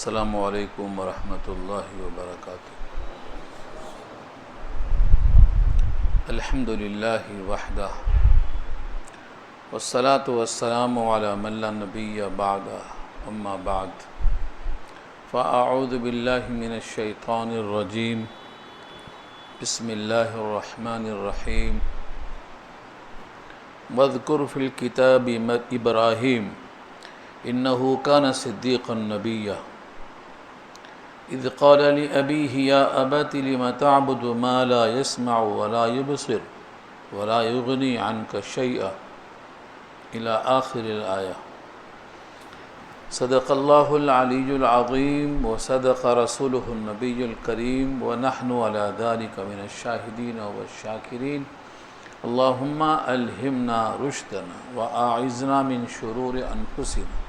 السلام علیکم ورحمۃ اللہ وبرکاتہ۔ الحمد للہ وحدہ والصلاة والسلام علی من لا نبی بعدہ، اما بعد فاعوذ باللہ من الشیطان الرجیم، بسم اللہ الرحمن الرحیم۔ واذکر فی الکتاب ابراہیم انہ کان صدیقا نبیا اذ قال لأبیہ یا ابت لم تعبد ما لا يسمع ولا يبصر ولا يغنی عنک شیئا الى آخر الآیہ۔ صدق اللہ العلی العظیم وصدق رسولہ النبی الکریم ونحن علی ذلک من الشاہدین والشاکرین۔ اللہم الہمنا رشدنا واعذنا من شرور انفسنا،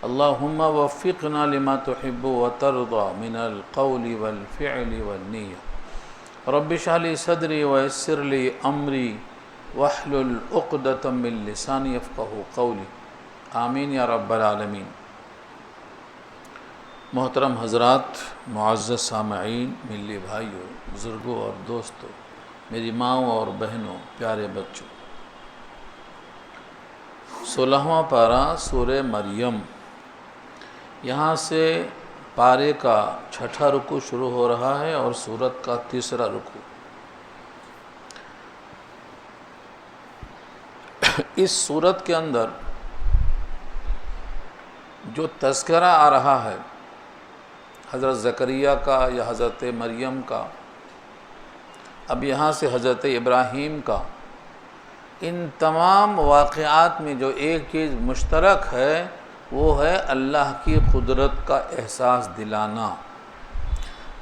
اللہم وفقنا لما تحب وترضى من القول والفعل والنیہ۔ رب اشرح لی صدری ویسر لی امری واحلل عقدۃ من لسانی یفقہوا قولی، آمین یا رب العالمین۔ محترم حضرات، معزز سامعین، ملی بھائیوں، بزرگوں اور دوستوں، میری ماؤں اور بہنوں، پیارے بچوں، 16واں پارہ سورہ مریم، یہاں سے پارے کا 6واں رکوع شروع ہو رہا ہے اور سورت کا 3واں رکوع۔ اس سورت کے اندر جو تذکرہ آ رہا ہے حضرت زکریہ کا یا حضرت مریم کا، اب یہاں سے حضرت ابراہیم کا، ان تمام واقعات میں جو ایک چیز مشترک ہے وہ ہے اللہ کی قدرت کا احساس دلانا۔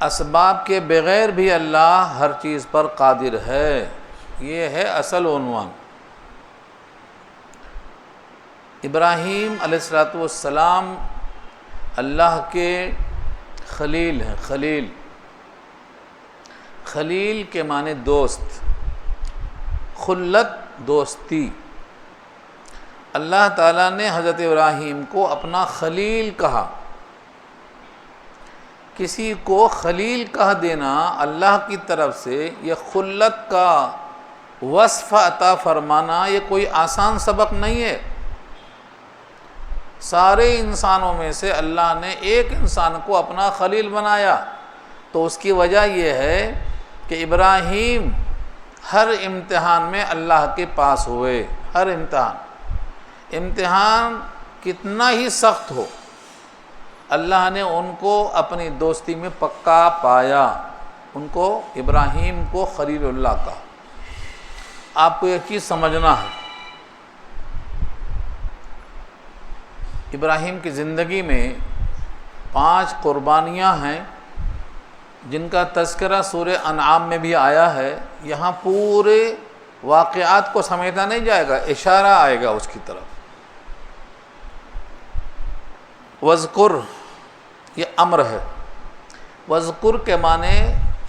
اسباب کے بغیر بھی اللہ ہر چیز پر قادر ہے، یہ ہے اصل عنوان۔ ابراہیم علیہ السلام اللہ کے خلیل ہیں۔ خلیل کے معنی دوست، خلت، دوستی۔ اللہ تعالیٰ نے حضرت ابراہیم کو اپنا خلیل کہا۔ کسی کو خلیل کہہ دینا اللہ کی طرف سے، یہ خلت کا وصف عطا فرمانا، یہ کوئی آسان سبق نہیں ہے۔ سارے انسانوں میں سے اللہ نے ایک انسان کو اپنا خلیل بنایا، تو اس کی وجہ یہ ہے کہ ابراہیم ہر امتحان میں اللہ کے پاس ہوئے۔ ہر امتحان کتنا ہی سخت ہو، اللہ نے ان کو اپنی دوستی میں پکا پایا، ان کو، ابراہیم کو خلیل اللہ کہا۔ آپ کو یہ چیز سمجھنا ہے، ابراہیم کی زندگی میں 5 قربانیاں ہیں جن کا تذکرہ سورہ انعام میں بھی آیا ہے۔ یہاں پورے واقعات کو سمیٹا نہیں جائے گا، اشارہ آئے گا اس کی طرف۔ وذکر، یہ امر ہے۔ وذکر کے معنی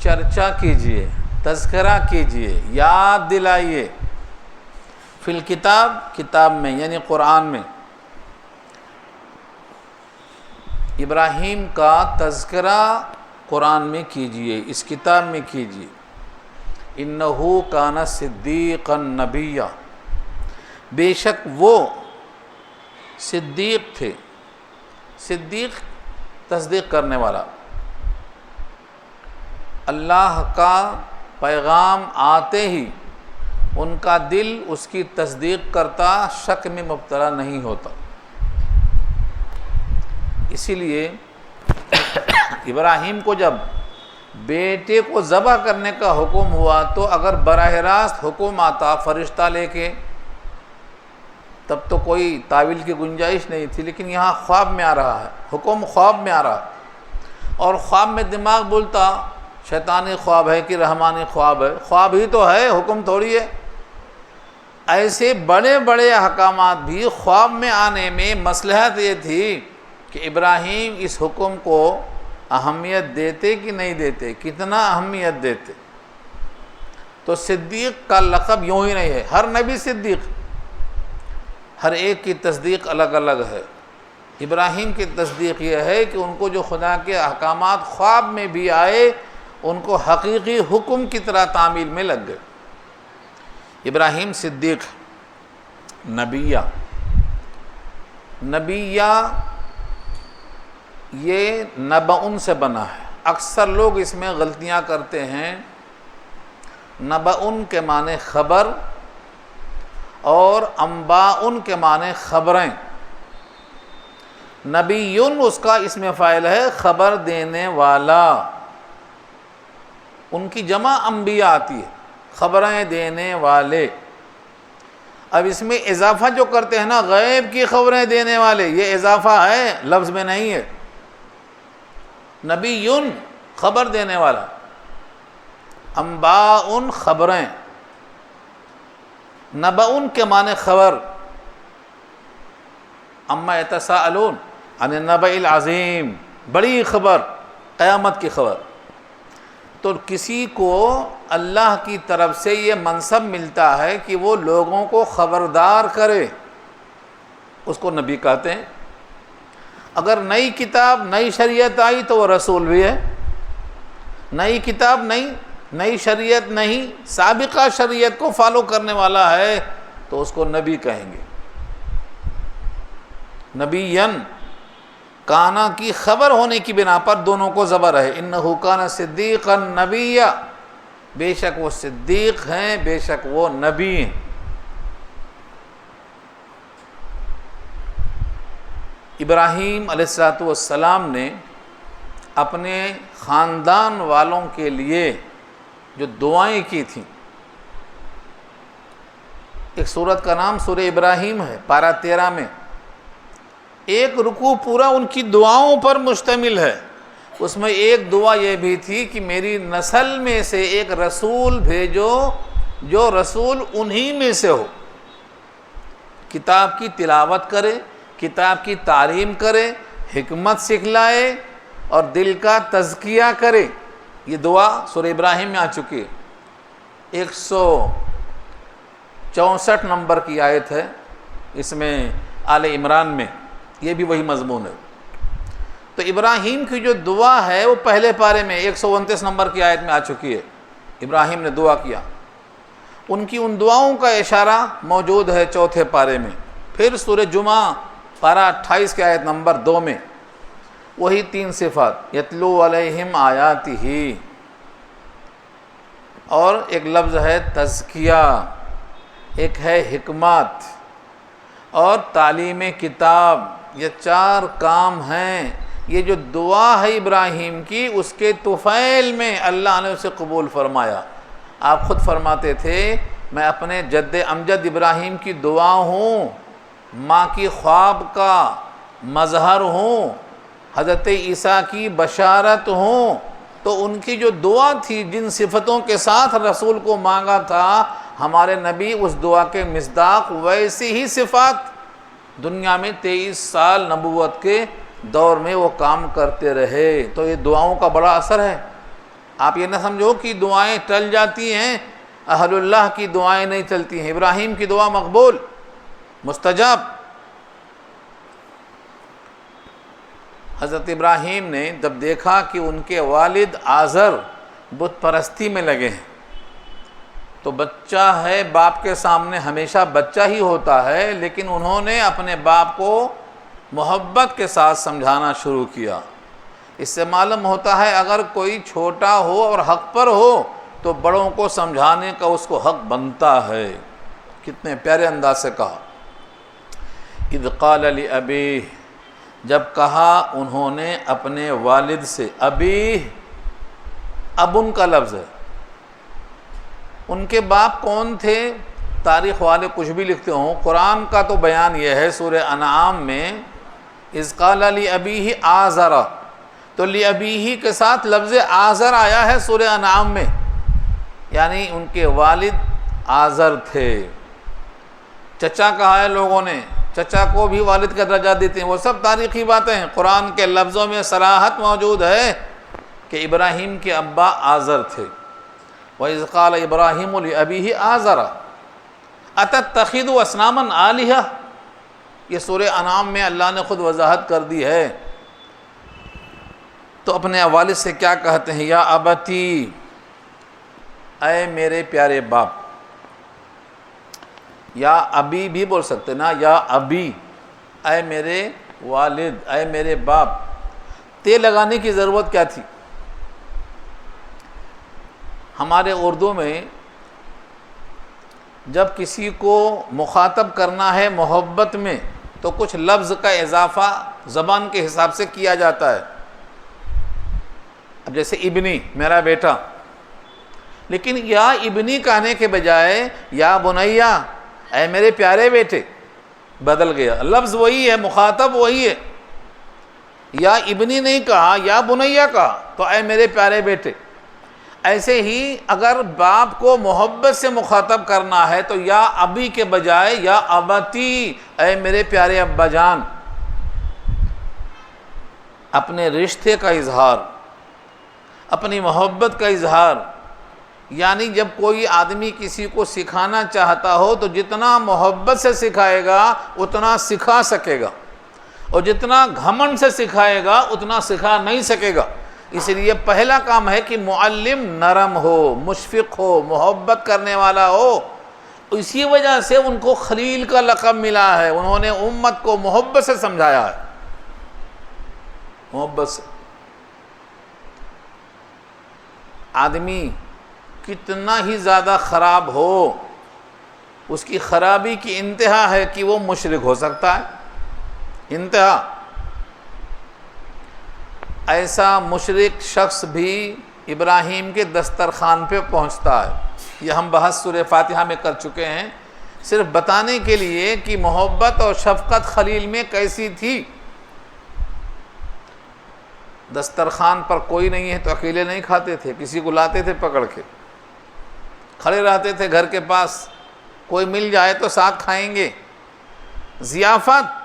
چرچا کیجئے، تذکرہ کیجئے، یاد دلائیے۔ فی الکتاب، کتاب میں یعنی قرآن میں، ابراہیم کا تذکرہ قرآن میں کیجئے، اس کتاب میں کیجئے۔ انہ کان صدیقا نبیا، بے شک وہ صدیق تھے۔ صدیق تصدیق کرنے والا، اللہ کا پیغام آتے ہی ان کا دل اس کی تصدیق کرتا، شک میں مبتلا نہیں ہوتا۔ اسی لیے ابراہیم کو جب بیٹے کو ذبح کرنے کا حکم ہوا تو اگر براہ راست حکم آتا فرشتہ لے کے تب تو کوئی تعویل کی گنجائش نہیں تھی، لیکن یہاں خواب میں آ رہا ہے، حکم خواب میں آ رہا ہے، اور خواب میں دماغ بولتا شیطانی خواب ہے کہ رحمانی خواب ہے، خواب ہی تو ہے، حکم تھوڑی ہے۔ ایسے بڑے بڑے احکامات بھی خواب میں آنے میں مصلحت یہ تھی کہ ابراہیم اس حکم کو اہمیت دیتے کہ نہیں دیتے، کتنا اہمیت دیتے۔ تو صدیق کا لقب یوں ہی نہیں ہے، ہر نبی صدیق، ہر ایک کی تصدیق الگ الگ ہے۔ ابراہیم کی تصدیق یہ ہے کہ ان کو جو خدا کے احکامات خواب میں بھی آئے ان کو حقیقی حکم کی طرح تعمیل میں لگ گئے۔ ابراہیم صدیق نبیہ یہ نبعن سے بنا ہے، اکثر لوگ اس میں غلطیاں کرتے ہیں۔ نبعن کے معنی خبر اور انباءن کے معنی خبریں۔ نبیٌ اس کا اسم فاعل ہے، خبر دینے والا، ان کی جمع انبیاء آتی ہے، خبریں دینے والے۔ اب اس میں اضافہ جو کرتے ہیں نا، غیب کی خبریں دینے والے، یہ اضافہ ہے، لفظ میں نہیں ہے۔ نبیٌ خبر دینے والا، انباء خبریں، نبأ کے معنی خبر۔ اما یتساءلون عن النبأ العظیم، بڑی خبر، قیامت کی خبر۔ تو کسی کو اللہ کی طرف سے یہ منصب ملتا ہے کہ وہ لوگوں کو خبردار کرے، اس کو نبی کہتے ہیں۔ اگر نئی کتاب نئی شریعت آئی تو وہ رسول بھی ہے، نئی کتاب نئی شریعت نہیں، سابقہ شریعت کو فالو کرنے والا ہے تو اس کو نبی کہیں گے۔ نبیًا کانا کی خبر ہونے کی بنا پر دونوں کو زبر ہے، انہ کان صدیقا نبیّا، بے شک وہ صدیق ہیں، بے شک وہ نبی ہیں۔ ابراہیم علیہ السلام نے اپنے خاندان والوں کے لیے جو دعائیں کی تھیں، ایک سورت کا نام سورہ ابراہیم ہے، پارہ 13 میں ایک رکوع پورا ان کی دعاؤں پر مشتمل ہے۔ اس میں ایک دعا یہ بھی تھی کہ میری نسل میں سے ایک رسول بھیجو جو رسول انہی میں سے ہو، کتاب کی تلاوت کرے، کتاب کی تعلیم کرے، حکمت سکھلائے اور دل کا تزکیہ کرے۔ یہ دعا سورہ ابراہیم میں آ چکی ہے، 164 نمبر کی آیت ہے، اس میں آل عمران میں یہ بھی وہی مضمون ہے۔ تو ابراہیم کی جو دعا ہے وہ پہلے پارے میں 129 نمبر کی آیت میں آ چکی ہے، ابراہیم نے دعا کیا، ان کی ان دعاؤں کا اشارہ موجود ہے چوتھے پارے میں۔ پھر سورہ جمعہ پارہ 28 کی آیت نمبر 2 میں وہی 3 صفات، یتلو علیہم آیاتہ، اور ایک لفظ ہے تزکیہ، ایک ہے حکمت اور تعلیم کتاب، یہ 4 کام ہیں۔ یہ جو دعا ہے ابراہیم کی، اس کے طفیل میں اللہ نے اسے قبول فرمایا۔ آپ خود فرماتے تھے میں اپنے جد امجد ابراہیم کی دعا ہوں، ماں کی خواب کا مظہر ہوں، حضرت عیسیٰ کی بشارت ہوں۔ تو ان کی جو دعا تھی، جن صفتوں کے ساتھ رسول کو مانگا تھا، ہمارے نبی اس دعا کے مصداق ویسی ہی صفات دنیا میں 23 سال نبوت کے دور میں وہ کام کرتے رہے۔ تو یہ دعاؤں کا بڑا اثر ہے۔ آپ یہ نہ سمجھو کہ دعائیں ٹل جاتی ہیں، اہل اللہ کی دعائیں نہیں چلتی ہیں۔ ابراہیم کی دعا مقبول، مستجاب۔ حضرت ابراہیم نے جب دیکھا کہ ان کے والد آزر بت پرستی میں لگے ہیں، تو بچہ ہے، باپ کے سامنے ہمیشہ بچہ ہی ہوتا ہے، لیکن انہوں نے اپنے باپ کو محبت کے ساتھ سمجھانا شروع کیا۔ اس سے معلوم ہوتا ہے اگر کوئی چھوٹا ہو اور حق پر ہو تو بڑوں کو سمجھانے کا اس کو حق بنتا ہے۔ کتنے پیارے انداز سے کہا، اذ قال لأبیہ، جب کہا انہوں نے اپنے والد سے، ابی اب ان کا لفظ ہے۔ ان کے باپ کون تھے؟ تاریخ والے کچھ بھی لکھتے ہوں، قرآن کا تو بیان یہ ہے سورہ انعام میں، اذ قال لأبیہ آزر، تو لأبیہ کے ساتھ لفظ آزر آیا ہے سورہ انعام میں، یعنی ان کے والد آزر تھے۔ چچا کہا ہے لوگوں نے، چچا کو بھی والد کا درجہ دیتے ہیں، وہ سب تاریخی باتیں ہیں۔ قرآن کے لفظوں میں صراحت موجود ہے کہ ابراہیم کے ابا آزر تھے۔ وَإِذْ قَالَ إِبْرَاهِيمُ لِأَبِيهِ آزَرَ أَتَتَّخِذُ أَصْنَامًا آلِهَةً، یہ سورہ انعام میں اللہ نے خود وضاحت کر دی ہے۔ تو اپنے والد سے کیا کہتے ہیں؟ یا ابتی، اے میرے پیارے باپ۔ یا ابی بھی بول سکتے نا، یا ابی، اے میرے والد، اے میرے باپ۔ تے لگانے کی ضرورت کیا تھی؟ ہمارے اردو میں جب کسی کو مخاطب کرنا ہے محبت میں تو کچھ لفظ کا اضافہ زبان کے حساب سے کیا جاتا ہے۔ اب جیسے ابنی، میرا بیٹا، لیکن یا ابنی کہنے کے بجائے یا بنیا، اے میرے پیارے بیٹے، بدل گیا، لفظ وہی ہے، مخاطب وہی ہے۔ یا ابنی نہیں کہا، یا بنیا کہا، تو اے میرے پیارے بیٹے۔ ایسے ہی اگر باپ کو محبت سے مخاطب کرنا ہے تو یا ابی کے بجائے یا ابتی، اے میرے پیارے ابا جان۔ اپنے رشتے کا اظہار، اپنی محبت کا اظہار، یعنی جب کوئی آدمی کسی کو سکھانا چاہتا ہو تو جتنا محبت سے سکھائے گا اتنا سکھا سکے گا، اور جتنا گھمنڈ سے سکھائے گا اتنا سکھا نہیں سکے گا۔ اس لیے پہلا کام ہے کہ معلم نرم ہو، مشفق ہو، محبت کرنے والا ہو۔ اسی وجہ سے ان کو خلیل کا لقب ملا ہے، انہوں نے امت کو محبت سے سمجھایا ہے، محبت سے۔ آدمی کتنا ہی زیادہ خراب ہو، اس کی خرابی کی انتہا ہے کہ وہ مشرک ہو سکتا ہے، انتہا۔ ایسا مشرک شخص بھی ابراہیم کے دسترخوان پہ پہنچتا ہے۔ یہ ہم بحث سورہ فاتحہ میں کر چکے ہیں، صرف بتانے کے لیے کہ محبت اور شفقت خلیل میں کیسی تھی۔ دسترخوان پر کوئی نہیں ہے تو اکیلے نہیں کھاتے تھے، کسی کو لاتے تھے پکڑ کے، کھڑے رہتے تھے گھر کے پاس، کوئی مل جائے تو ساتھ کھائیں گے۔ ضیافت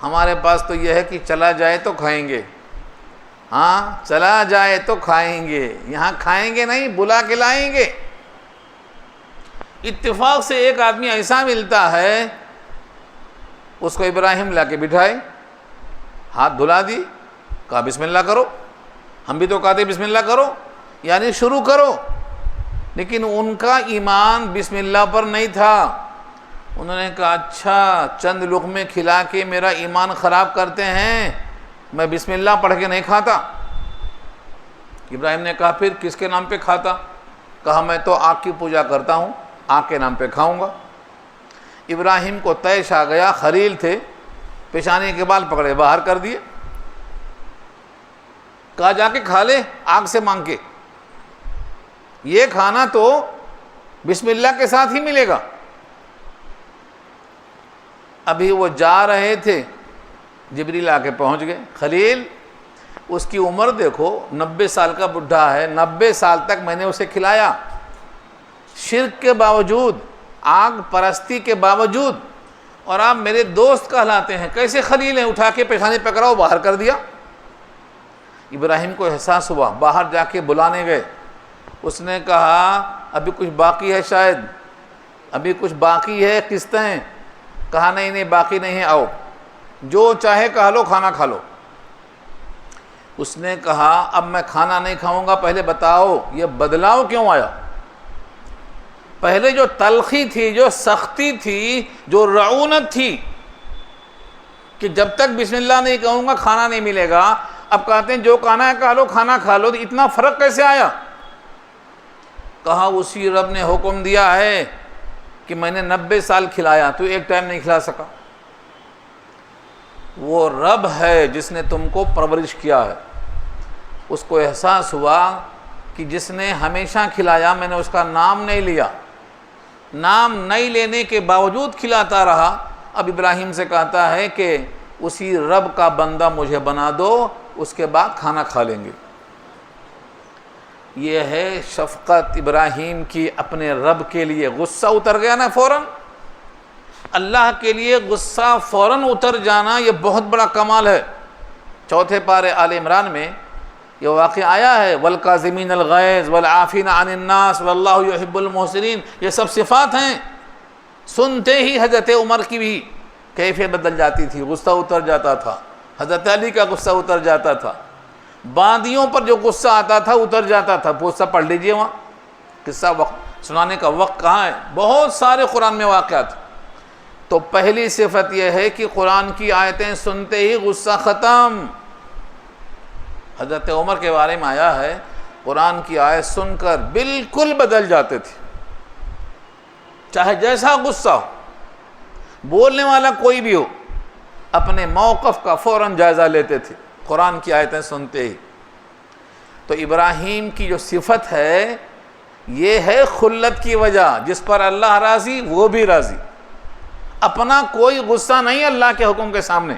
ہمارے پاس تو یہ ہے کہ چلا جائے تو کھائیں گے، ہاں چلا جائے تو کھائیں گے، یہاں کھائیں گے نہیں، بلا کے لائیں گے۔ اتفاق سے ایک آدمی ایسا ملتا ہے، اس کو ابراہیم لا کے بٹھائے، ہاتھ دھلا دی، کہا بسم اللہ کرو۔ ہم بھی تو کہتے بسم اللہ کرو، یعنی شروع کرو، لیکن ان کا ایمان بسم اللہ پر نہیں تھا۔ انہوں نے کہا اچھا چند لقمے کھلا کے میرا ایمان خراب کرتے ہیں، میں بسم اللہ پڑھ کے نہیں کھاتا۔ ابراہیم نے کہا پھر کس کے نام پہ کھاتا؟ کہا میں تو آگ کی پوجا کرتا ہوں، آگ کے نام پہ کھاؤں گا۔ ابراہیم کو طیش آ گیا، خلیل تھے، پیشانی کے بال پکڑے باہر کر دیے، کہا جا کے کھا لے آگ سے مانگ کے، یہ کھانا تو بسم اللہ کے ساتھ ہی ملے گا۔ ابھی وہ جا رہے تھے، جبریل آ کے پہنچ گئے۔ خلیل، اس کی عمر دیکھو، 90 سال کا بڈھا ہے، 90 سال تک میں نے اسے کھلایا، شرک کے باوجود، آگ پرستی کے باوجود، اور آپ میرے دوست کہلاتے ہیں، کیسے خلیل ہیں؟ اٹھا کے پیشانی پکڑاؤ، باہر کر دیا۔ ابراہیم کو احساس ہوا، باہر جا کے بلانے گئے۔ اس نے کہا ابھی کچھ باقی ہے، شاید ابھی کچھ باقی ہے قسطیں۔ کہا نہیں باقی نہیں ہے، آؤ جو چاہے کہا لو، کھانا کھا لو۔ اس نے کہا اب میں کھانا نہیں کھاؤں گا، پہلے بتاؤ یہ بدلاؤ کیوں آیا؟ پہلے جو تلخی تھی، جو سختی تھی، جو رعونت تھی کہ جب تک بسم اللہ نہیں کہوں گا کھانا نہیں ملے گا، اب کہتے ہیں جو کھانا ہے کہا لو، کھانا کھا لو، اتنا فرق کیسے آیا؟ کہا اسی رب نے حکم دیا ہے کہ میں نے 90 سال کھلایا، تو ایک ٹائم نہیں کھلا سکا۔ وہ رب ہے جس نے تم کو پرورش کیا ہے۔ اس کو احساس ہوا کہ جس نے ہمیشہ کھلایا، میں نے اس کا نام نہیں لیا، نام نہیں لینے کے باوجود کھلاتا رہا۔ اب ابراہیم سے کہتا ہے کہ اسی رب کا بندہ مجھے بنا دو، اس کے بعد کھانا کھا لیں گے۔ یہ ہے شفقت ابراہیم کی اپنے رب کے لیے۔ غصہ اتر گیا نا فوراً، اللہ کے لیے غصہ فوراً اتر جانا یہ بہت بڑا کمال ہے۔ چوتھے پارے آل عمران میں یہ واقعہ آیا ہے، وَالْقَاظِمِينَ الْغَيْظَ وَالْعَافِينَ عَنِ النَّاسِ وَاللَّهُ يُحِبُّ الْمُحْسِنِينَ، یہ سب صفات ہیں۔ سنتے ہی حضرت عمر کی بھی کیفیت بدل جاتی تھی، غصہ اتر جاتا تھا، حضرت علی کا غصہ اتر جاتا تھا، باندیوں پر جو غصہ آتا تھا اتر جاتا تھا۔ پوچھتا پڑھ لیجئے وہاں، قصہ وقت سنانے کا وقت کہاں ہے، بہت سارے قرآن میں واقعات۔ تو پہلی صفت یہ ہے کہ قرآن کی آیتیں سنتے ہی غصہ ختم۔ حضرت عمر کے بارے میں آیا ہے قرآن کی آیت سن کر بالکل بدل جاتے تھے، چاہے جیسا غصہ ہو، بولنے والا کوئی بھی ہو، اپنے موقف کا فوراً جائزہ لیتے تھے قرآن کی آیتیں سنتے ہی۔ تو ابراہیم کی جو صفت ہے یہ ہے خلت کی وجہ، جس پر اللہ راضی وہ بھی راضی، اپنا کوئی غصہ نہیں اللہ کے حکم کے سامنے۔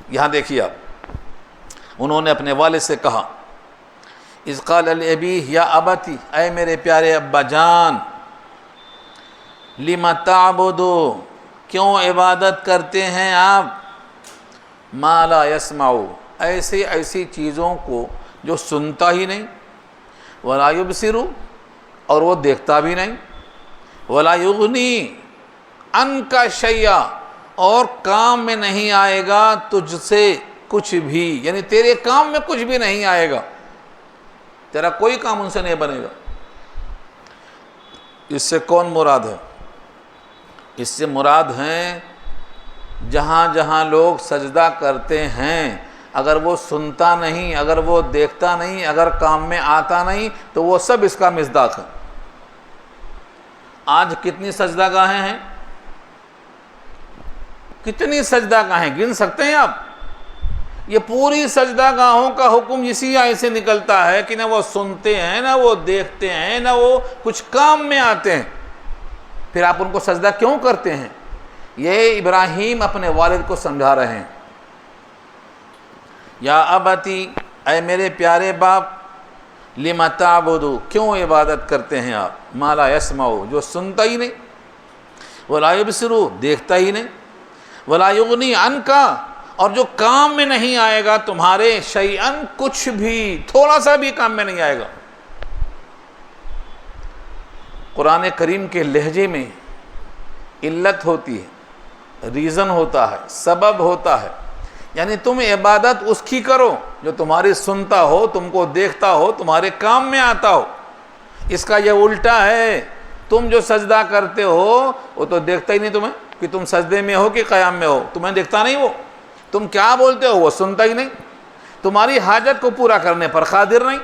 یہاں دیکھیے آپ، انہوں نے اپنے والد سے کہا اذ قال لأبیہ یا ابتی، اے میرے پیارے ابا جان، لم تعبدو، کیوں عبادت کرتے ہیں آپ، ما لا یسمع، ایسی چیزوں کو جو سنتا ہی نہیں، ولا یبصر، اور وہ دیکھتا بھی نہیں، ولا یغنی عنک شیئا، اور کام میں نہیں آئے گا تجھ سے کچھ بھی، یعنی تیرے کام میں کچھ بھی نہیں آئے گا، تیرا کوئی کام ان سے نہیں بنے گا۔ اس سے کون مراد ہے؟ اس سے مراد ہیں جہاں جہاں لوگ سجدہ کرتے ہیں، اگر وہ سنتا نہیں، اگر وہ دیکھتا نہیں، اگر کام میں آتا نہیں، تو وہ سب اس کا مصداق ہے۔ آج کتنی سجدہ گاہیں ہیں، کتنی سجدہ گاہیں گن سکتے ہیں آپ؟ یہ پوری سجدہ گاہوں کا حکم اسی آیت سے نکلتا ہے کہ نہ وہ سنتے ہیں، نہ وہ دیکھتے ہیں، نہ وہ کچھ کام میں آتے ہیں، پھر آپ ان کو سجدہ کیوں کرتے ہیں؟ یہ ابراہیم اپنے والد کو سمجھا رہے ہیں۔ یا ابتی، اے میرے پیارے باپ، لم تعبدو، کیوں عبادت کرتے ہیں آپ، ما لا یسمع، جو سنتا ہی نہیں، ولا یبصر، دیکھتا ہی نہیں، ولا یغنی عنک، اور جو کام میں نہیں آئے گا تمہارے، شیئن، کچھ بھی، تھوڑا سا بھی کام میں نہیں آئے گا۔ قرآن کریم کے لہجے میں علت ہوتی ہے، ریزن ہوتا ہے، سبب ہوتا ہے، یعنی تم عبادت اس کی کرو جو تمہاری سنتا ہو، تم کو دیکھتا ہو، تمہارے کام میں آتا ہو۔ اس کا یہ الٹا ہے، تم جو سجدہ کرتے ہو وہ تو دیکھتا ہی نہیں تمہیں کہ تم سجدے میں ہو کہ قیام میں ہو، تمہیں دیکھتا نہیں، وہ تم کیا بولتے ہو وہ سنتا ہی نہیں، تمہاری حاجت کو پورا کرنے پر قادر نہیں۔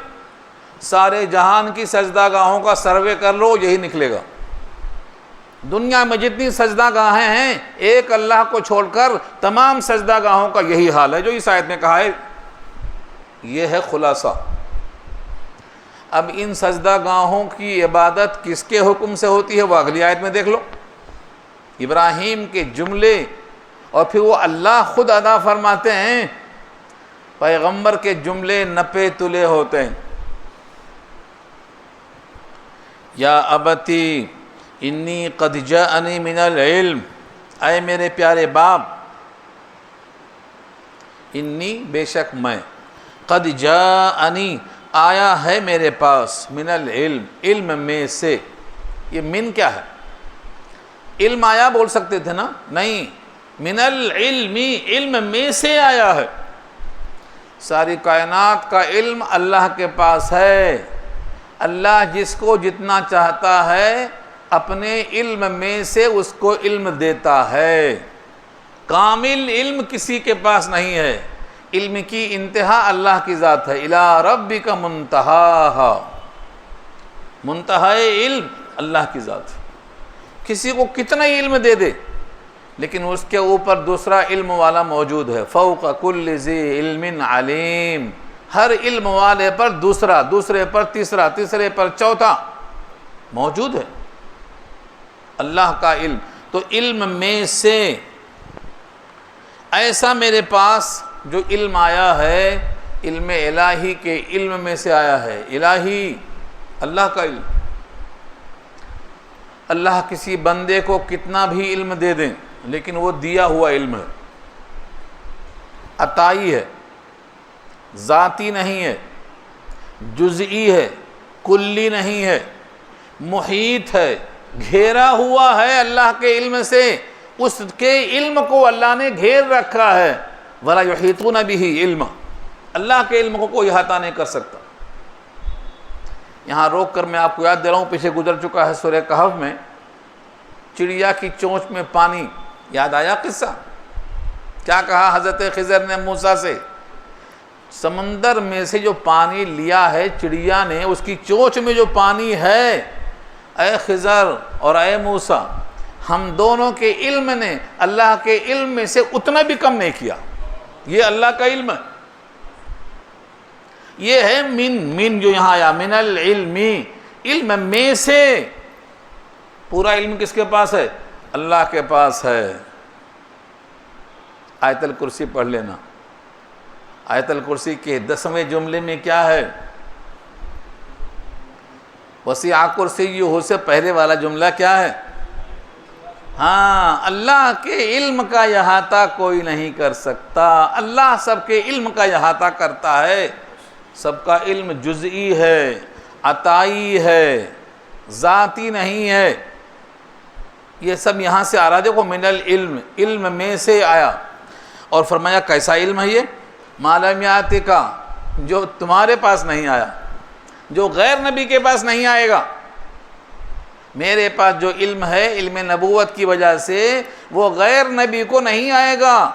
سارے جہان کی سجدہ گاہوں کا سروے کر لو، یہی نکلے گا۔ دنیا میں جتنی سجدہ گاہیں ہیں ایک اللہ کو چھوڑ کر تمام سجدہ گاہوں کا یہی حال ہے جو اس آیت میں کہا ہے۔ یہ ہے خلاصہ۔ اب ان سجدہ گاہوں کی عبادت کس کے حکم سے ہوتی ہے وہ اگلی آیت میں دیکھ لو، ابراہیم کے جملے، اور پھر وہ اللہ خود ادا فرماتے ہیں۔ پیغمبر کے جملے نپے تلے ہوتے ہیں۔ یا ابتی انی قد جاءنی من العلم، اے میرے پیارے باپ، انی بے شک میں، قد جاءنی آیا ہے میرے پاس، من العلم علم میں سے۔ یہ من کیا ہے؟ علم آیا بول سکتے تھے نا، نہیں، من العلم علم میں سے آیا ہے۔ ساری کائنات کا علم اللہ کے پاس ہے۔ اللہ جس کو جتنا چاہتا ہے اپنے علم میں سے اس کو علم دیتا ہے۔ کامل علم کسی کے پاس نہیں ہے، علم کی انتہا اللہ کی ذات ہے۔ الی ربک منتہاہا، منتہائے علم اللہ کی ذات ہے۔ کسی کو کتنا ہی علم دے دے لیکن اس کے اوپر دوسرا علم والا موجود ہے۔ فوق کل ذی علم علیم، ہر علم والے پر دوسرا، دوسرے پر تیسرا، تیسرے پر چوتھا موجود ہے اللہ کا علم۔ تو علم میں سے ایسا میرے پاس جو علم آیا ہے، علم الہی کے علم میں سے آیا ہے۔ الہی اللہ کا علم، اللہ کسی بندے کو کتنا بھی علم دے دیں لیکن وہ دیا ہوا علم ہے، عطائی ہے، ذاتی نہیں ہے، جزئی ہے، کلی نہیں ہے، محیط ہے، گھیرا ہوا ہے اللہ کے علم سے، اس کے علم کو اللہ نے گھیر رکھا ہے۔ وَلَا يُحِيطُونَ بِهِ علما، اللہ کے علم کو کوئی احاطہ نہیں کر سکتا۔ یہاں روک کر میں آپ کو یاد دے رہا ہوں، پیچھے گزر چکا ہے سورہ کہف میں، چڑیا کی چونچ میں پانی، یاد آیا قصہ؟ کیا کہا حضرت خضر نے موسیٰ سے؟ سمندر میں سے جو پانی لیا ہے چڑیا نے، اس کی چونچ میں جو پانی ہے، اے خضر اور اے موسیٰ، ہم دونوں کے علم نے اللہ کے علم میں سے اتنا بھی کم نہیں کیا۔ یہ اللہ کا علم ہے، یہ ہے من جو یہاں آیا، من العلم، علم میں سے۔ پورا علم کس کے پاس ہے؟ اللہ کے پاس ہے۔ آیت الکرسی پڑھ لینا۔ آیت الکرسی کے 10ویں جملے میں کیا ہے؟ وسیع کرسیہ سے پہلے والا جملہ کیا ہے؟ ہاں، اللہ کے علم کا احاطہ کوئی نہیں کر سکتا۔ اللہ سب کے علم کا احاطہ کرتا ہے۔ سب کا علم جزئی ہے، عطائی ہے، ذاتی نہیں ہے۔ یہ سب یہاں سے آ رہا، دیکھو من العلم، علم میں سے آیا، اور فرمایا کیسا علم ہے یہ؟ ما لم یاتک، جو تمہارے پاس نہیں آیا، جو غیر نبی کے پاس نہیں آئے گا۔ میرے پاس جو علم ہے، علم نبوت کی وجہ سے، وہ غیر نبی کو نہیں آئے گا۔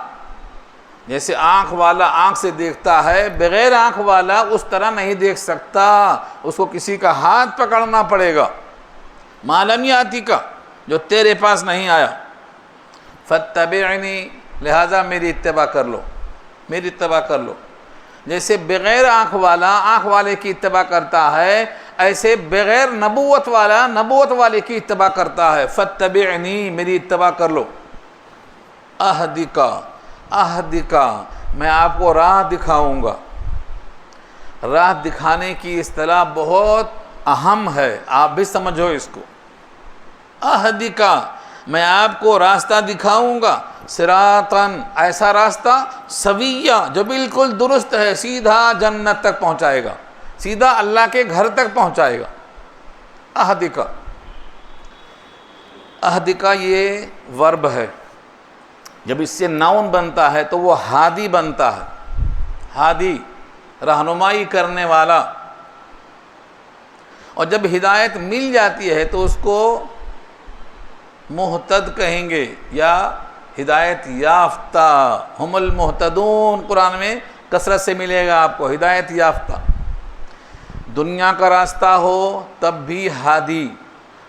جیسے آنکھ والا آنکھ سے دیکھتا ہے، بغیر آنکھ والا اس طرح نہیں دیکھ سکتا، اس کو کسی کا ہاتھ پکڑنا پڑے گا۔ ما لم یاتک، جو تیرے پاس نہیں آیا، فاتبعنی، لہذا میری اتباع کر لو، میری اتباع کر لو۔ جیسے بغیر آنکھ والا آنکھ والے کی اتباع کرتا ہے، ایسے بغیر نبوت والا نبوت والے کی اتباع کرتا ہے۔ فاتبعنی، میری اتباع کر لو۔ اہدکا، اہدکا، میں آپ کو راہ دکھاؤں گا۔ راہ دکھانے کی اصطلاح بہت اہم ہے، آپ بھی سمجھو اس کو۔ اہدکا، میں آپ کو راستہ دکھاؤں گا، صراطاً، ایسا راستہ، سویہ، جو بالکل درست ہے، سیدھا جنت تک پہنچائے گا، سیدھا اللہ کے گھر تک پہنچائے گا۔ اہدکا، اہدکا یہ ورب ہے، جب اس سے ناؤن بنتا ہے تو وہ ہادی بنتا ہے۔ ہادی، رہنمائی کرنے والا۔ اور جب ہدایت مل جاتی ہے تو اس کو محتد کہیں گے، یا ہدایت یافتہ، ہم المحتدون، قرآن میں کثرت سے ملے گا آپ کو، ہدایت یافتہ۔ دنیا کا راستہ ہو تب بھی ہادی،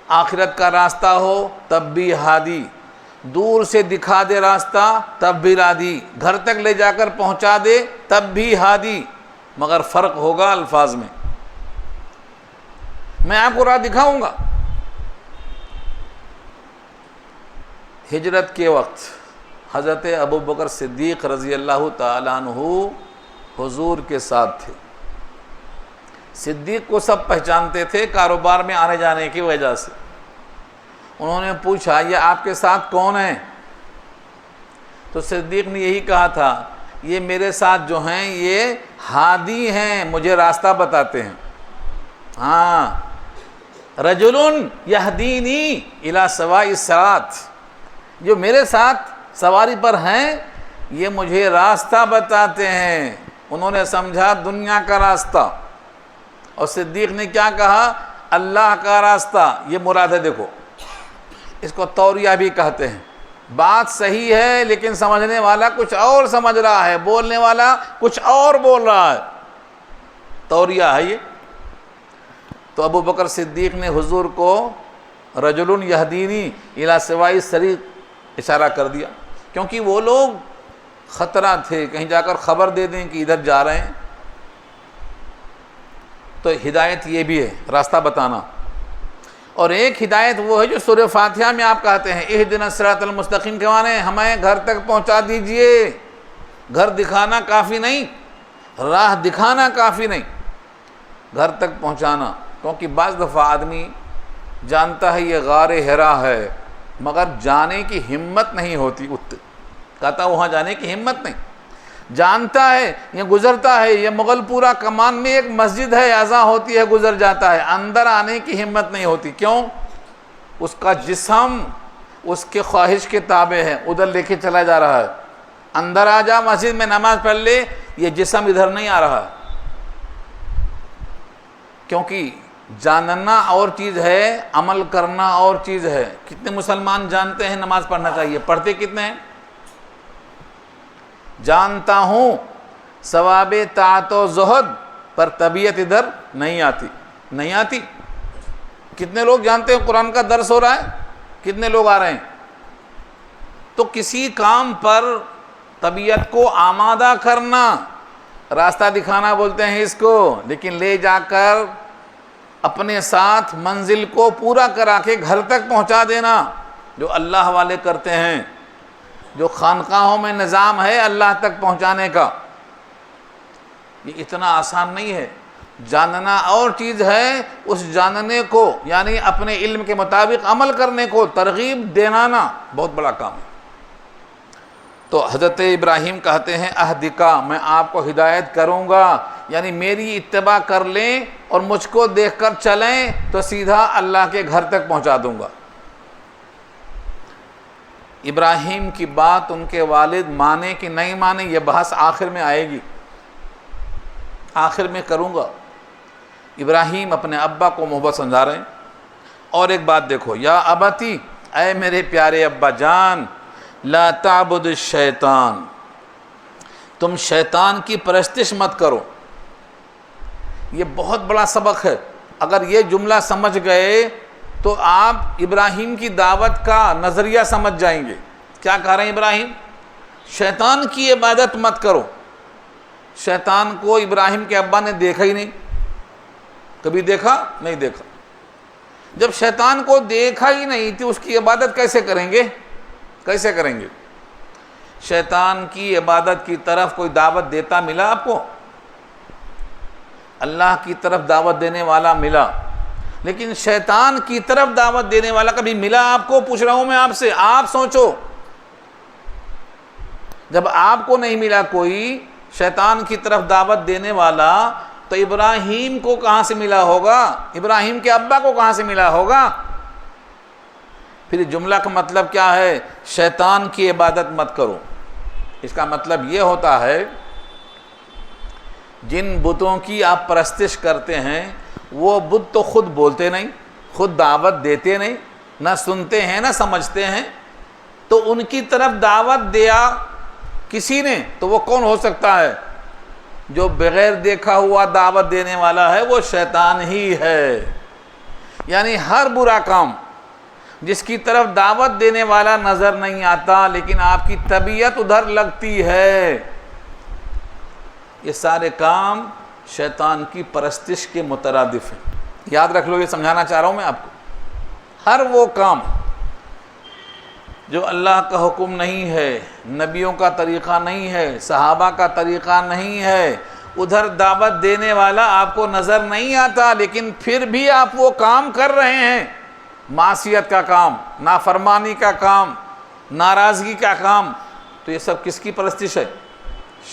آخرت کا راستہ ہو تب بھی ہادی، دور سے دکھا دے راستہ تب بھی ہادی، گھر تک لے جا کر پہنچا دے تب بھی ہادی، مگر فرق ہوگا الفاظ میں۔ میں آپ کو راہ دکھاؤں گا۔ ہجرت کے وقت حضرت ابوبکر صدیق رضی اللہ تعالیٰ عنہ حضور کے ساتھ تھے۔ صدیق کو سب پہچانتے تھے کاروبار میں آنے جانے کی وجہ سے۔ انہوں نے پوچھا یہ آپ کے ساتھ کون ہیں؟ تو صدیق نے یہی کہا تھا، یہ میرے ساتھ جو ہیں یہ ہادی ہیں، مجھے راستہ بتاتے ہیں۔ ہاں، رجل یہدینی الی سواء الصراط، جو میرے ساتھ سواری پر ہیں یہ مجھے راستہ بتاتے ہیں۔ انہوں نے سمجھا دنیا کا راستہ، اور صدیق نے کیا کہا؟ اللہ کا راستہ، یہ مراد ہے۔ دیکھو اس کو توریہ بھی کہتے ہیں۔ بات صحیح ہے لیکن سمجھنے والا کچھ اور سمجھ رہا ہے، بولنے والا کچھ اور بول رہا ہے، توریہ ہے یہ۔ تو ابو بکر صدیق نے حضور کو رجل یہدینی الی سواء الصراط اشارہ کر دیا، کیونکہ وہ لوگ خطرہ تھے کہیں جا کر خبر دے دیں کہ ادھر جا رہے ہیں۔ تو ہدایت یہ بھی ہے، راستہ بتانا۔ اور ایک ہدایت وہ ہے جو سورہ فاتحہ میں آپ کہتے ہیں اہدنا الصراط المستقیم کے معنی ہمیں گھر تک پہنچا دیجئے۔ گھر دکھانا کافی نہیں، راہ دکھانا کافی نہیں، گھر تک پہنچانا۔ کیونکہ بعض دفعہ آدمی جانتا ہے یہ غار حرا ہے، مگر جانے کی ہمت نہیں ہوتی، کہتا وہاں جانے کی ہمت نہیں۔ جانتا ہے، یہ گزرتا ہے، یہ مغل پورا کمان میں ایک مسجد ہے، اذان ہوتی ہے، گزر جاتا ہے، اندر آنے کی ہمت نہیں ہوتی۔ کیوں؟ اس کا جسم اس کے خواہش کے تابع ہے، ادھر لے کے چلا جا رہا ہے۔ اندر آ جا مسجد میں نماز پڑھ لے، یہ جسم ادھر نہیں آ رہا، کیونکہ جاننا اور چیز ہے، عمل کرنا اور چیز ہے۔ کتنے مسلمان جانتے ہیں نماز پڑھنا چاہیے، پڑھتے کتنے ہیں؟ جانتا ہوں ثواب طاعت و زہد، پر طبیعت ادھر نہیں آتی۔ کتنے لوگ جانتے ہیں قرآن کا درس ہو رہا ہے؟ کتنے لوگ آ رہے ہیں؟ تو کسی کام پر طبیعت کو آمادہ کرنا، راستہ دکھانا بولتے ہیں اس کو، لیکن لے جا کر اپنے ساتھ منزل کو پورا کرا کے گھر تک پہنچا دینا، جو اللہ والے کرتے ہیں، جو خانقاہوں میں نظام ہے اللہ تک پہنچانے کا، یہ اتنا آسان نہیں ہے۔ جاننا اور چیز ہے، اس جاننے کو یعنی اپنے علم کے مطابق عمل کرنے کو ترغیب دینا بہت بڑا کام ہے۔ تو حضرت ابراہیم کہتے ہیں اہدکا، میں آپ کو ہدایت کروں گا، یعنی میری اتباع کر لیں اور مجھ کو دیکھ کر چلیں تو سیدھا اللہ کے گھر تک پہنچا دوں گا۔ ابراہیم کی بات ان کے والد مانے کہ نہیں مانے، یہ بحث آخر میں آئے گی، آخر میں کروں گا۔ ابراہیم اپنے ابا کو محبت سمجھا رہے ہیں۔ اور ایک بات دیکھو، یا ابتی، اے میرے پیارے ابا جان، لا تعبد الشیطان، تم شیطان کی پرستش مت کرو۔ یہ بہت بڑا سبق ہے، اگر یہ جملہ سمجھ گئے تو آپ ابراہیم کی دعوت کا نظریہ سمجھ جائیں گے۔ کیا کہہ رہے ہیں ابراہیم؟ شیطان کی عبادت مت کرو۔ شیطان کو ابراہیم کے ابا نے دیکھا ہی نہیں، کبھی دیکھا؟ نہیں دیکھا۔ جب شیطان کو دیکھا ہی نہیں تو اس کی عبادت کیسے کریں گے؟ کیسے کریں گے؟ شیطان کی عبادت کی طرف کوئی دعوت دیتا ملا آپ کو؟ اللہ کی طرف دعوت دینے والا ملا، لیکن شیطان کی طرف دعوت دینے والا کبھی ملا آپ کو؟ پوچھ رہا ہوں میں آپ سے، آپ سوچو، جب آپ کو نہیں ملا کوئی شیطان کی طرف دعوت دینے والا تو ابراہیم کو کہاں سے ملا ہوگا؟ ابراہیم کے ابا کو کہاں سے ملا ہوگا؟ پھر جملہ کا مطلب کیا ہے؟ شیطان کی عبادت مت کرو۔ اس کا مطلب یہ ہوتا ہے جن بتوں کی آپ پرستش کرتے ہیں وہ بت تو خود بولتے نہیں، خود دعوت دیتے نہیں، نہ سنتے ہیں نہ سمجھتے ہیں، تو ان کی طرف دعوت دیا کسی نے تو وہ کون ہو سکتا ہے؟ جو بغیر دیکھا ہوا دعوت دینے والا ہے وہ شیطان ہی ہے۔ یعنی ہر برا کام جس کی طرف دعوت دینے والا نظر نہیں آتا لیکن آپ کی طبیعت ادھر لگتی ہے، یہ سارے کام شیطان کی پرستش کے مترادف ہیں۔ یاد رکھ لو، یہ سمجھانا چاہ رہا ہوں میں آپ کو، ہر وہ کام جو اللہ کا حکم نہیں ہے، نبیوں کا طریقہ نہیں ہے، صحابہ کا طریقہ نہیں ہے، ادھر دعوت دینے والا آپ کو نظر نہیں آتا لیکن پھر بھی آپ وہ کام کر رہے ہیں، معصیت کا کام، نافرمانی کا کام، ناراضگی کا کام، تو یہ سب کس کی پرستش ہے؟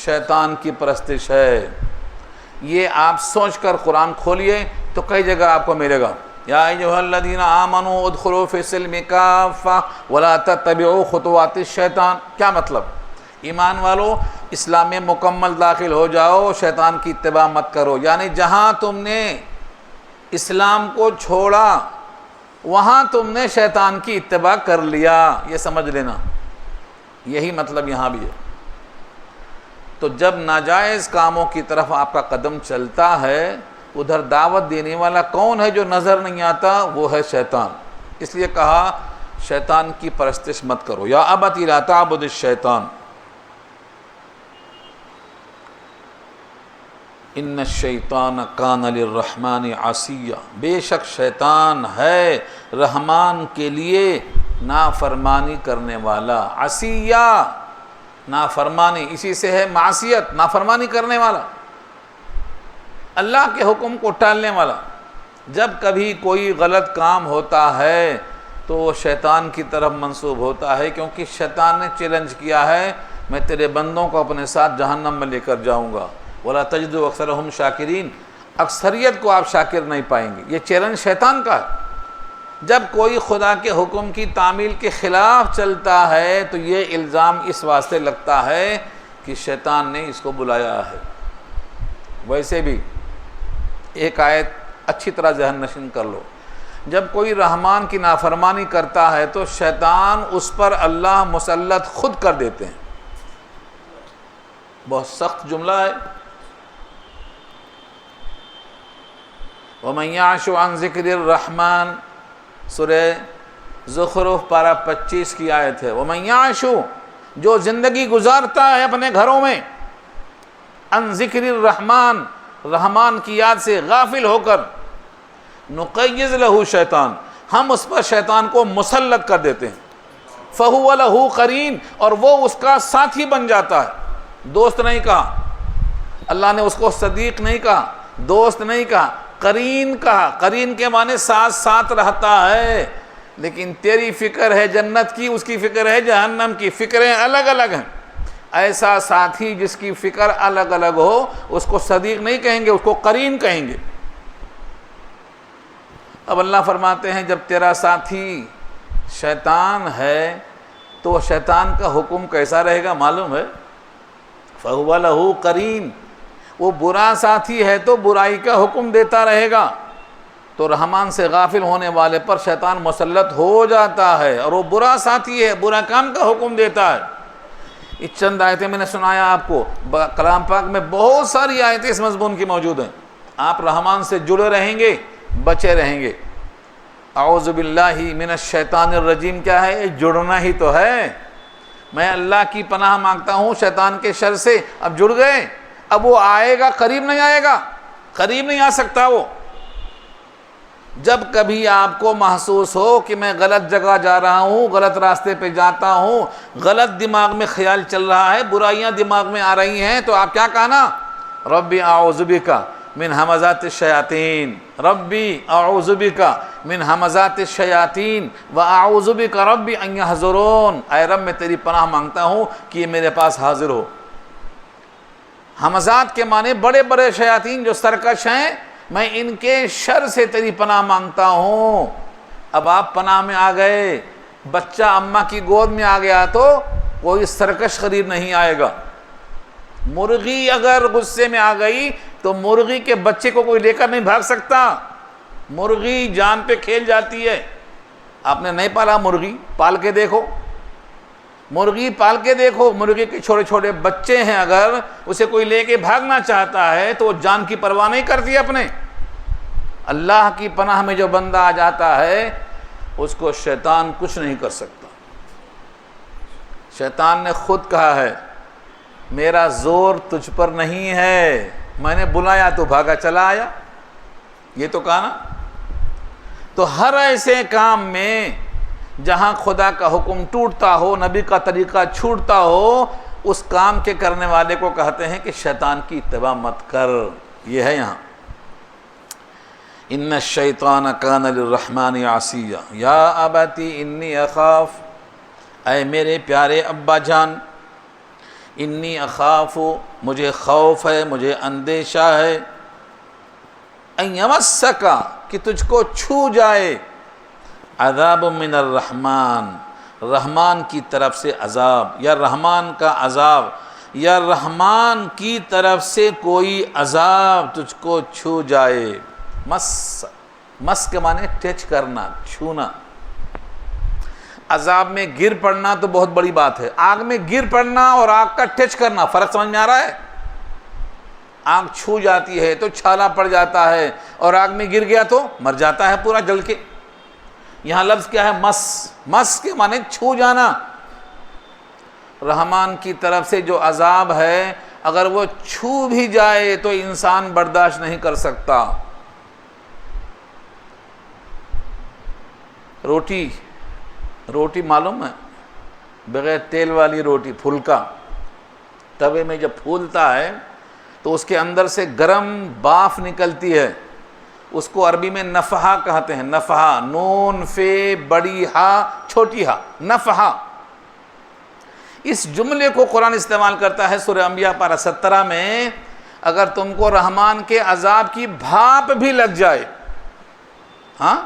شیطان کی پرستش ہے۔ یہ آپ سوچ کر قرآن کھولیے تو کئی جگہ آپ کو ملے گا، یا ایھا الذین آمنوا ادخلوا فی السلم کافۃ ولا تتبعوا خطوات الشیطان۔ کیا مطلب؟ ایمان والو اسلام میں مکمل داخل ہو جاؤ، شیطان کی اتباع مت کرو۔ یعنی جہاں تم نے اسلام کو چھوڑا وہاں تم نے شیطان کی اتباع کر لیا، یہ سمجھ لینا، یہی مطلب یہاں بھی ہے۔ تو جب ناجائز کاموں کی طرف آپ کا قدم چلتا ہے، ادھر دعوت دینے والا کون ہے جو نظر نہیں آتا؟ وہ ہے شیطان۔ اس لیے کہا شیطان کی پرستش مت کرو، یا ابت لا تعبد الشیطان ان الشیطان کان للرحمن عصیا، بے شک شیطان ہے رحمان کے لیے نافرمانی کرنے والا۔ عصیا نافرمانی، اسی سے ہے معصیت، نافرمانی کرنے والا، اللہ کے حکم کو ٹالنے والا۔ جب کبھی کوئی غلط کام ہوتا ہے تو وہ شیطان کی طرف منسوب ہوتا ہے، کیونکہ شیطان نے چیلنج کیا ہے میں تیرے بندوں کو اپنے ساتھ جہنم میں لے کر جاؤں گا، وَلَا تَجِدُ أَكْثَرَهُمْ شَاكِرِينَ، اکثریت کو آپ شاکر نہیں پائیں گے۔ یہ چیلنج شیطان کا ہے۔ جب کوئی خدا کے حکم کی تعمیل کے خلاف چلتا ہے تو یہ الزام اس واسطے لگتا ہے کہ شیطان نے اس کو بلایا ہے۔ ویسے بھی ایک آیت اچھی طرح ذہن نشین کر لو، جب کوئی رحمان کی نافرمانی کرتا ہے تو شیطان اس پر اللہ مسلط خود کر دیتے ہیں۔ بہت سخت جملہ ہے۔ وَمَن يَعْشُ عَن ذِكْرِ الرَّحْمَنِ، سورہ زخرف پارہ 25 کی آیت ہے۔ وَمَن يَعْشُ، جو زندگی گزارتا ہے اپنے گھروں میں، عن ذکر الرحمن، رحمان کی یاد سے غافل ہو کر، نقیض لہ شیطان، ہم اس پر شیطان کو مسلط کر دیتے ہیں، فہو لہ قرین، اور وہ اس کا ساتھی بن جاتا ہے۔ دوست نہیں کہا، اللہ نے اس کو صدیق نہیں کہا، دوست نہیں کہا، قرین کہا۔ قرین کے معنی ساتھ ساتھ رہتا ہے، لیکن تیری فکر ہے جنت کی، اس کی فکر ہے جہنم کی، فکریں الگ الگ ہیں۔ ایسا ساتھی جس کی فکر الگ الگ ہو اس کو صدیق نہیں کہیں گے، اس کو قرین کہیں گے۔ اب اللہ فرماتے ہیں جب تیرا ساتھی شیطان ہے تو شیطان کا حکم کیسا رہے گا معلوم ہے؟ فَهُوَ لَهُ قَرِينٌ، وہ برا ساتھی ہے تو برائی کا حکم دیتا رہے گا، تو رحمان سے غافل ہونے والے پر شیطان مسلط ہو جاتا ہے، اور وہ برا ساتھی ہے، برا کام کا حکم دیتا ہے۔ یہ چند آیتیں میں نے سنایا آپ کو، کلام پاک میں بہت ساری آیتیں اس مضمون کی موجود ہیں۔ آپ رحمان سے جڑے رہیں گے، بچے رہیں گے۔ اعوذ باللہ من الشیطان الرجیم کیا ہے؟ جڑنا ہی تو ہے۔ میں اللہ کی پناہ مانگتا ہوں شیطان کے شر سے۔ اب جڑ گئے، اب وہ آئے گا، قریب نہیں آئے گا، قریب نہیں آ سکتا وہ۔ جب کبھی آپ کو محسوس ہو کہ میں غلط جگہ جا رہا ہوں، غلط راستے پہ جاتا ہوں، غلط دماغ میں خیال چل رہا ہے، برائیاں دماغ میں آ رہی ہیں، تو آپ کیا کہنا؟ ربی اعوذ بک من ہمزات الشیاطین، ربی اعوذ بک من ہمزات الشیاطین واعوذ بک ربی ان یحضرون، اے رب میں تیری پناہ مانگتا ہوں کہ یہ میرے پاس حاضر ہو۔ ہمزات کے معنی بڑے بڑے شیاطین جو سرکش ہیں، میں ان کے شر سے تیری پناہ مانگتا ہوں۔ اب آپ پناہ میں آ گئے، بچہ اماں کی گود میں آ گیا تو کوئی سرکش قریب نہیں آئے گا۔ مرغی اگر غصے میں آ گئی تو مرغی کے بچے کو کوئی لے کر نہیں بھاگ سکتا، مرغی جان پہ کھیل جاتی ہے۔ آپ نے نہیں پالا مرغی، پال کے دیکھو، مرغی پال کے دیکھو، مرغی کے چھوٹے چھوٹے بچے ہیں، اگر اسے کوئی لے کے بھاگنا چاہتا ہے تو وہ جان کی پرواہ نہیں کرتی اپنے۔ اللہ کی پناہ میں جو بندہ آ جاتا ہے اس کو شیطان کچھ نہیں کر سکتا۔ شیطان نے خود کہا ہے میرا زور تجھ پر نہیں ہے، میں نے بلایا تو بھاگا چلا آیا، یہ تو کہا نا۔ تو ہر ایسے کام میں جہاں خدا کا حکم ٹوٹتا ہو، نبی کا طریقہ چھوٹتا ہو، اس کام کے کرنے والے کو کہتے ہیں کہ شیطان کی اتباع مت کر۔ یہ ہے یہاں ان الشیطان کان للرحمن عصیا یا ابتی انی اخاف، اے میرے پیارے ابا جان، انی اخاف، مجھے خوف ہے، مجھے اندیشہ ہے، ان یمسک، کہ تجھ کو چھو جائے، عذاب من الرحمن، رحمان کی طرف سے عذاب، یا رحمان کا عذاب، یا رحمان کی طرف سے کوئی عذاب تجھ کو چھو جائے۔ مس کے معنی ٹچ کرنا، چھونا۔ عذاب میں گر پڑنا تو بہت بڑی بات ہے، آگ میں گر پڑنا اور آگ کا ٹچ کرنا، فرق سمجھ میں آ رہا ہے؟ آگ چھو جاتی ہے تو چھالا پڑ جاتا ہے، اور آگ میں گر گیا تو مر جاتا ہے پورا جل کے۔ یہاں لفظ کیا ہے؟ مس، مس کے معنی چھو جانا۔ رحمان کی طرف سے جو عذاب ہے اگر وہ چھو بھی جائے تو انسان برداشت نہیں کر سکتا۔ روٹی معلوم ہے؟ بغیر تیل والی روٹی، پھلکا، توے میں جب پھولتا ہے تو اس کے اندر سے گرم باف نکلتی ہے، اس کو عربی میں نفحہ کہتے ہیں۔ نفحہ، نون فے بڑی ہا چھوٹی ہا، نفحہ۔ اس جملے کو قرآن استعمال کرتا ہے سورہ انبیاء پارہ 17 میں، اگر تم کو رحمان کے عذاب کی بھاپ بھی لگ جائے، ہاں،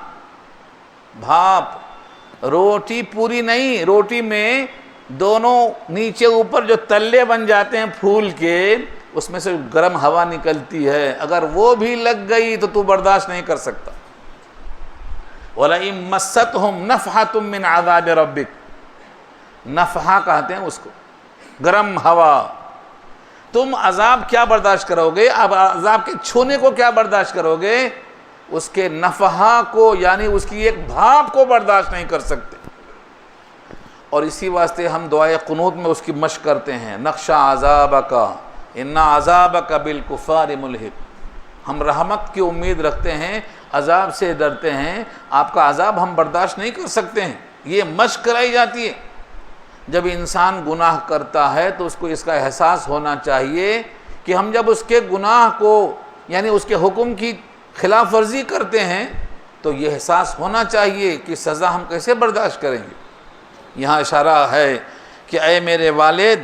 بھاپ، روٹی پوری نہیں، روٹی میں دونوں نیچے اوپر جو تلے بن جاتے ہیں پھول کے، اس میں سے گرم ہوا نکلتی ہے، اگر وہ بھی لگ گئی تو تو برداشت نہیں کر سکتا۔ وَلَئِن مَسَّتْهُمْ نَفْحَةٌ مِّنْ عَذَابِ رَبِّكَ، نفحہ کہتے ہیں اس کو، گرم ہوا۔ تم عذاب کیا برداشت کرو گے؟ اب عذاب کے چھونے کو کیا برداشت کرو گے؟ اس کے نفحہ کو، یعنی اس کی ایک بھاپ کو برداشت نہیں کر سکتے۔ اور اسی واسطے ہم دعائے قنوت میں اس کی مشق کرتے ہیں، نخشى عذابک ان عذابک بالکفار ملحق، ہم رحمت کی امید رکھتے ہیں، عذاب سے ڈرتے ہیں، آپ کا عذاب ہم برداشت نہیں کر سکتے ہیں۔ یہ مشق کرائی جاتی ہے۔ جب انسان گناہ کرتا ہے تو اس کو اس کا احساس ہونا چاہیے کہ ہم جب اس کے گناہ کو، یعنی اس کے حکم کی خلاف ورزی کرتے ہیں تو یہ احساس ہونا چاہیے کہ سزا ہم کیسے برداشت کریں گے۔ یہاں اشارہ ہے کہ اے میرے والد،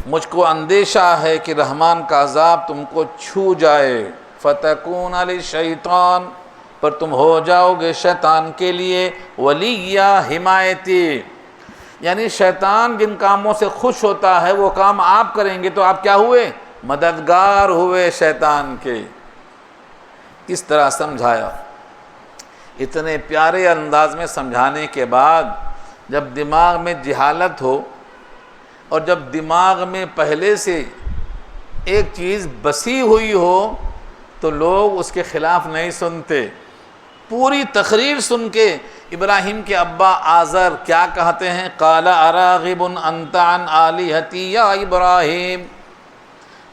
مجھ کو اندیشہ ہے کہ رحمان کا عذاب تم کو چھو جائے، فتکون للشیطان، پر تم ہو جاؤ گے شیطان کے لیے ولیہ، حمایتی، یعنی شیطان جن کاموں سے خوش ہوتا ہے وہ کام آپ کریں گے تو آپ کیا ہوئے؟ مددگار ہوئے شیطان کے۔ اس طرح سمجھایا، اتنے پیارے انداز میں سمجھانے کے بعد جب دماغ میں جہالت ہو اور جب دماغ میں پہلے سے ایک چیز بسی ہوئی ہو تو لوگ اس کے خلاف نہیں سنتے۔ پوری تقریر سن کے ابراہیم کے ابا آزر کیا کہتے ہیں؟ قال اراغب انت عن آلہتی یا ابراہیم،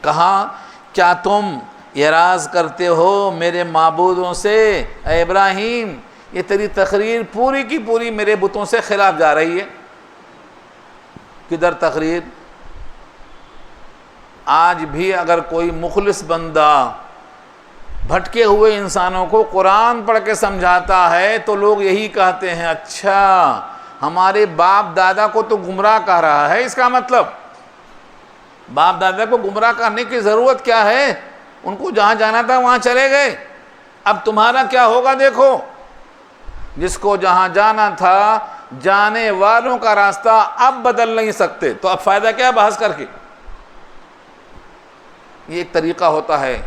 کہا کیا تم اعراض کرتے ہو میرے معبودوں سے؟ اے ابراہیم، یہ تیری تقریر پوری کی پوری میرے بتوں سے خلاف جا رہی ہے۔ کدھر تقریر؟ آج بھی اگر کوئی مخلص بندہ بھٹکے ہوئے انسانوں کو قرآن پڑھ کے سمجھاتا ہے تو لوگ یہی کہتے ہیں، اچھا ہمارے باپ دادا کو تو گمراہ کر رہا ہے، اس کا مطلب باپ دادا کو گمراہ کرنے کی ضرورت کیا ہے؟ ان کو جہاں جانا تھا وہاں چلے گئے، اب تمہارا کیا ہوگا دیکھو۔ جس کو جہاں جانا تھا، جانے والوں کا راستہ اب بدل نہیں سکتے، تو اب فائدہ کیا بحث کر کے؟ یہ ایک طریقہ ہوتا ہے،